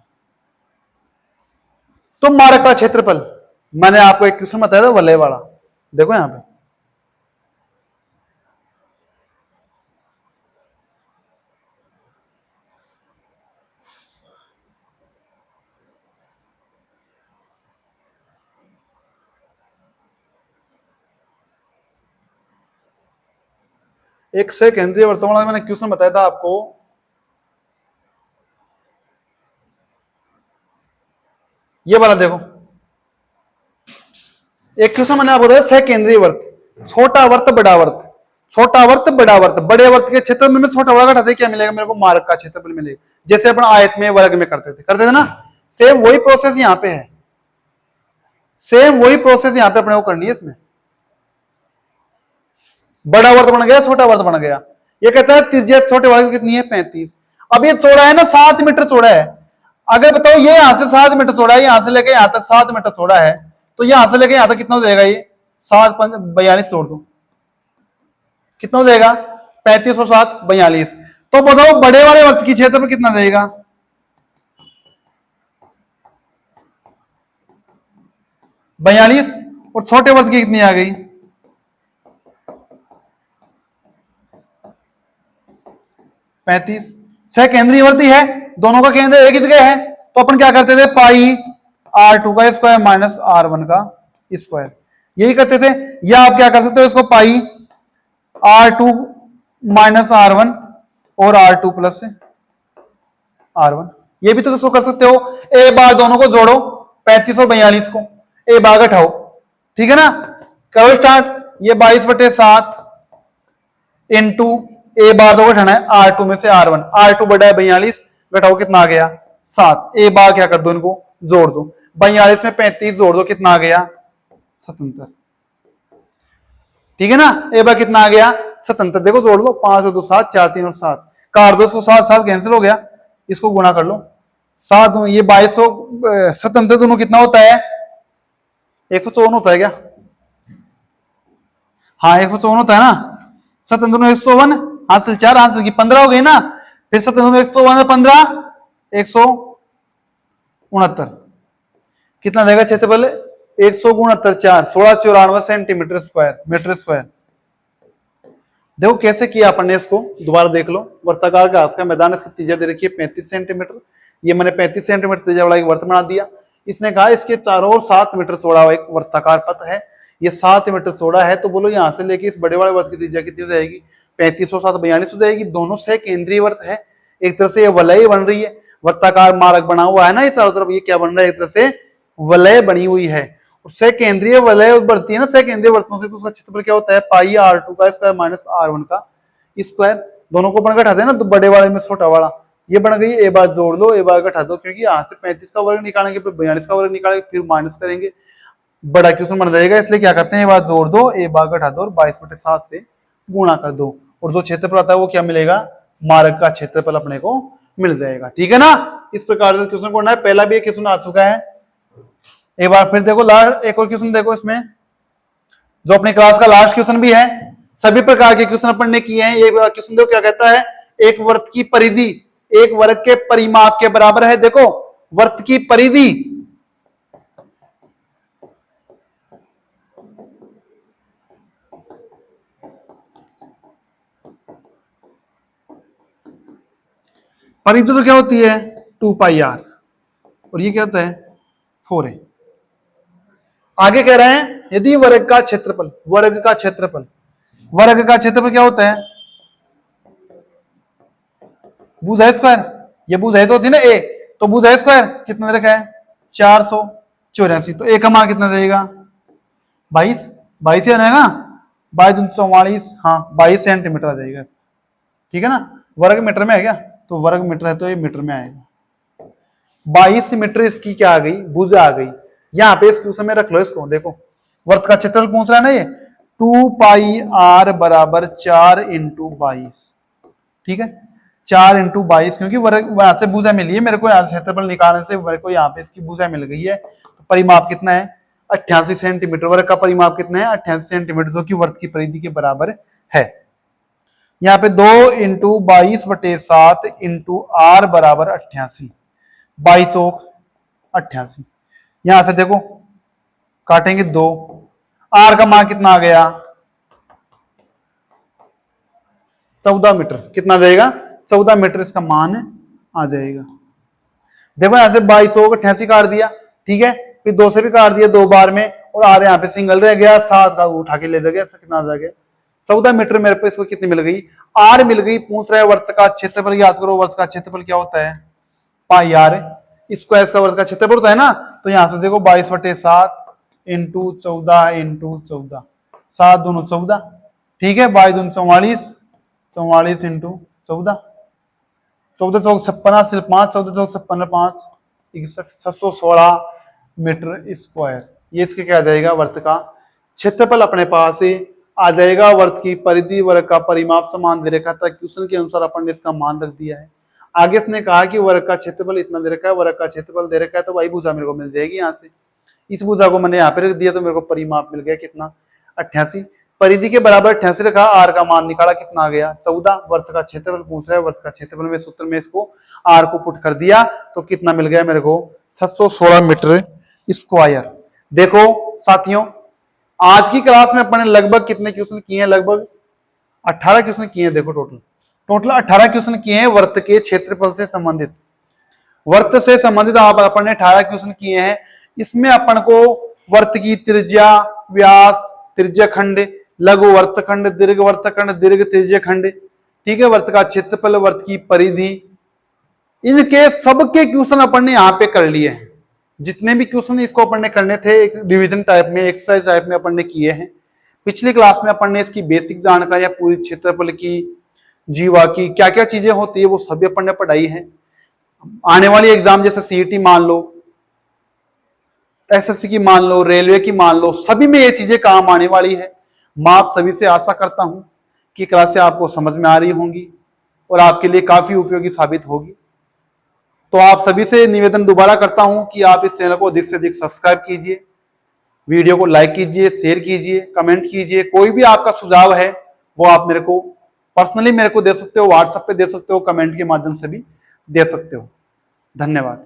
Speaker 1: तो मार्ग का क्षेत्रफल मैंने आपको एक किस्म बताया था वलय वाला, देखो यहां पे एक से केंद्रीय वर्तमान, मैंने क्वेश्चन बताया था आपको, ये वाला देखो। एक क्वेश्चन मैंने आपको बताया सह केंद्रीय वर्त, छोटा वर्त बड़ा वर्त। छोटा वर्त बड़ा वर्त, बड़े वर्त के क्षेत्रफल में छोटा वर्ग घटाते क्या मिलेगा मेरे को, मार्ग का क्षेत्रफल मिलेगा। जैसे अपन आयत में वर्ग में करते थे ना, सेम वही प्रोसेस यहां पे है, सेम वही प्रोसेस यहां पे अपने को करनी है। इसमें बड़ा वर्त बन गया, छोटा वर्त बन गया। ये कहता है त्रिज्या छोटे वर्ग कितनी है 35। अब ये चौड़ा है ना 7 मीटर चौड़ा है। अगर बताओ ये यहां से 7 मीटर चौड़ा है, यहां से लेके यहां तक 7 मीटर चौड़ा है, तो यहां से लेके यहां तक कितना हो जाएगा, ये 7 5 42 जोड़ दो, कितना हो जाएगा 35 और 7 42। तो बताओ बड़े वाले वर्त की क्षेत्र में कितना देगा, 42, और छोटे वर्त की कितनी आ गई 35। सह केंद्रीय वर्ती है, दोनों का केंद्र एक ही जगह है, तो अपन क्या करते थे, पाई r2 का स्क्वायर माइनस r1 का स्क्वायर, यही करते थे। या आप क्या कर सकते हो, इसको पाई r2 माइनस r1 और r2 प्लस r1, ये भी तो इसको कर सकते हो। ए बार दोनों को जोड़ो 35 और 42 को, ए बार घटाओ, ठीक है ना, करो स्टार्ट। ये 22/7 इंटू ए बार दो घटाना है r2 में से r1, r2 बड़ा है 42, घटाओ कितना आ गया 7, ए बार क्या कर दो इनको जोड़ दो, 42 में 35 जोड़ दो कितना आ गया 77, ठीक है ना। ए बार कितना आ गया 77, देखो जोड़ लो, 5 और 2 7, 4 3 और 7, काट दो इसको, 7 7 कैंसिल हो गया, इसको गुणा कर लो, 7 ये 22 77 दोनों कितना होता है 154 होता है क्या, हाँ 154 होता है ना, 77 151, हासिल 4 हासिल की 15 हो गई ना, फिर 77 151 15 169, कितना देगा क्षेत्रफल 169 4 1694 सेंटीमीटर स्क्वायर मीटर स्क्वायर। देखो कैसे किया अपन ने इसको, दोबारा देख लो। वर्ताकार घास का मैदान, इसकी त्रिज्या दे रखी है 35 सेंटीमीटर, ये मैंने 35 सेंटीमीटर त्रिज्या वाला एक वर्त बना दिया। इसने कहा इसके चारों ओर 7 मीटर चौड़ा एक वर्ताकार पथ है, ये 7 मीटर चौड़ा है, तो बोलो यहां से लेके इस बड़े वाले वर्त की त्रिज्या कितनी हो जाएगी 35 और 7 42 हो जाएगी। दोनों से केंद्रीय वर्त है, एक तरह से ये वलय बन रही है, वर्ताकार मार्ग बना हुआ है ना ये चारों तरफ, ये क्या बन रहा है एक तरह से वलय बनी हुई है, उससे केंद्रीय वलय बढ़ती है ना, से केंद्रीय वर्तों से, तो उसका क्षेत्रफल क्या होता है पाई r2 का स्क्वायर माइनस r1 का स्क्वायर। दोनों को अपन घटाते हैं ना, तो बड़े वाले में छोटा वाला, ये बन गई, ए बार जोड़ लो, ए बार घटा दो, क्योंकि यहाँ से 35 का वर्ग निकालेंगे, फिर 42 का वर्ग निकालेंगे, फिर माइनस करेंगे, बड़ा क्वेश्चन बन जाएगा, इसलिए क्या करते हैं, ए बार जोड़ दो, ए बार घटा दो, और 22/7 से गुणा कर दो, और जो क्षेत्रफल आता है वो क्या मिलेगा, मार्ग का क्षेत्रफल अपने को मिल जाएगा, ठीक है ना। इस प्रकार से क्वेश्चन करना है, पहला भी एक क्वेश्चन आ चुका है। एक बार फिर देखो, लास्ट एक और क्वेश्चन देखो, इसमें जो अपनी क्लास का लास्ट क्वेश्चन भी है, सभी प्रकार के क्वेश्चन अपन ने किए हैं। ये क्वेश्चन देखो क्या कहता है, एक वर्त की परिधि एक वर्ग के परिमाप के बराबर है। देखो वर्त की परिधि, परिधि तो क्या होती है 2πr, और ये क्या होता है 4a। आगे कह रहे हैं यदि वर्ग का क्षेत्रफल, वर्ग का क्षेत्रफल, वर्ग का क्षेत्रफल क्या होता है भुजा स्क्वायर, ये भुजा तो होती है ना ए, तो भुजा स्क्वायर कितना रखा है 484, तो ए का मान कितना देगा 22, 22 है ना, 22 हाँ 22 सेंटीमीटर आ जाएगा, ठीक है ना। वर्ग मीटर में है क्या, तो वर्ग मीटर है तो ये मीटर में आएगा। 22 मीटर इसकी क्या आ गई भुजा आ गई। यहाँ पे इस क्वेश्चन में रख लो इसको, देखो वर्त का क्षेत्रफल पूछ रहा है ना ये 2πr बराबर 4 इंटू 22, ठीक है 4 इंटू 22, क्योंकि वर्ग वहां से भुजा मिली है मेरे को, यहाँ से क्षेत्रफल निकालने से मेरे को यहाँ पे इसकी भुजा मिल गई है, तो परिमाप कितना है 88 सेंटीमीटर, वर्ग का परिमाप कितना है 88 सेंटीमीटर, जो कि वर्त की परिधि के बराबर है। यहाँ पे 2 इंटू 22/7 इंटू आर बराबर 88, 22 चौक 88, यहां से देखो काटेंगे 2, आर का मान कितना आ गया 14 मीटर, कितना देगा 14 मीटर इसका मान आ जाएगा। देखो यहां से 22 चौक 88 काट दिया, ठीक है, फिर 2 से भी काट दिया 2 बार में, और आर यहाँ पे सिंगल रह गया, 7 का उठा के ले गया, कितना आ जाएगा 14 मीटर। मेरे को इसको कितनी मिल गई आर मिल गई। पूछ रहा है वर्त का क्षेत्रफल, याद करो वर्त का क्षेत्रफल क्या होता है पाई आर, स्क्वायर का वर्त का क्षेत्रफल होता है ना, तो यहां से देखो 22/7 इंटू 14 इंटू 14, 7 दूनी 14, ठीक है, 22 44, 44 इंटू 14, 14 चौक 56 सिर्फ 5, 14 चौक 56 5, 61, 616 मीटर स्क्वायर। ये इसके क्या आ जाएगा, वर्त का क्षेत्रफल अपने पास से आ जाएगा। वर्त की परिधि, वर्ग का परिमाप समान दे रखा था, क्वेश्चन के अनुसार अपन ने इसका मान रख दिया है। आगे इसने कहा कि वर्ग का क्षेत्रफल इतना दे रखा है, वर्ग का क्षेत्रफल दे रखा है, तो भाई भुजा मेरे को मिल जाएगी यहाँ से। इस भुजा को मैंने यहाँ पे रख दिया तो मेरे को परिमाप मिल गया कितना, 88। परिधि के बराबर 88 रखा, आर का मान निकाला, कितना आ गया 14। वर्त का क्षेत्रफल पूछ रहा है, वर्त का क्षेत्रफल में सूत्र में इसको आर को पुट कर दिया तो कितना मिल गया मेरे को, 616 मीटर स्क्वायर। देखो साथियों, आज की क्लास में अपन ने लगभग कितने क्वेश्चन किए हैं, लगभग 18 क्वेश्चन किए हैं। देखो टोटल 18 क्वेश्चन किए हैं वर्त के क्षेत्रफल से संबंधित। वर्त से संबंधित आप अपन ने 18 क्वेश्चन किए हैं। इसमें अपन को वर्त की त्रिज्या, व्यास, त्रिज्याखंड, लघु वर्तखंड, दीर्घ वर्तखंड, दीर्घ त्रिज्याखंड, ठीक है, वर्त का क्षेत्रफल, वर्त की परिधि, इनके सबके क्वेश्चन अपन ने यहाँ पे कर लिए हैं। जितने भी क्वेश्चन इसको अपन ने करने थे, एक डिवीजन टाइप में, एक्सरसाइज टाइप में अपन ने किए हैं। पिछली क्लास में अपन ने इसकी बेसिक जानकारियां, पूरी क्षेत्रफल की, जीवा की, क्या क्या चीजें होती है वो सभी अपन ने पढ़ाई है। आने वाली एग्जाम जैसे सीईटी मान लो, एसएससी की मान लो, रेलवे की मान लो, सभी में ये चीजें काम आने वाली है। मैं आप सभी से आशा करता हूं कि क्लासें आपको समझ में आ रही होंगी और आपके लिए काफी उपयोगी साबित होगी। तो आप सभी से निवेदन दोबारा करता हूं कि आप इस चैनल को अधिक से अधिक सब्सक्राइब कीजिए, वीडियो को लाइक कीजिए, शेयर कीजिए, कमेंट कीजिए। कोई भी आपका सुझाव है वो आप मेरे को पर्सनली मेरे को दे सकते हो, व्हाट्सएप पे दे सकते हो, कमेंट के माध्यम से भी दे सकते हो। धन्यवाद।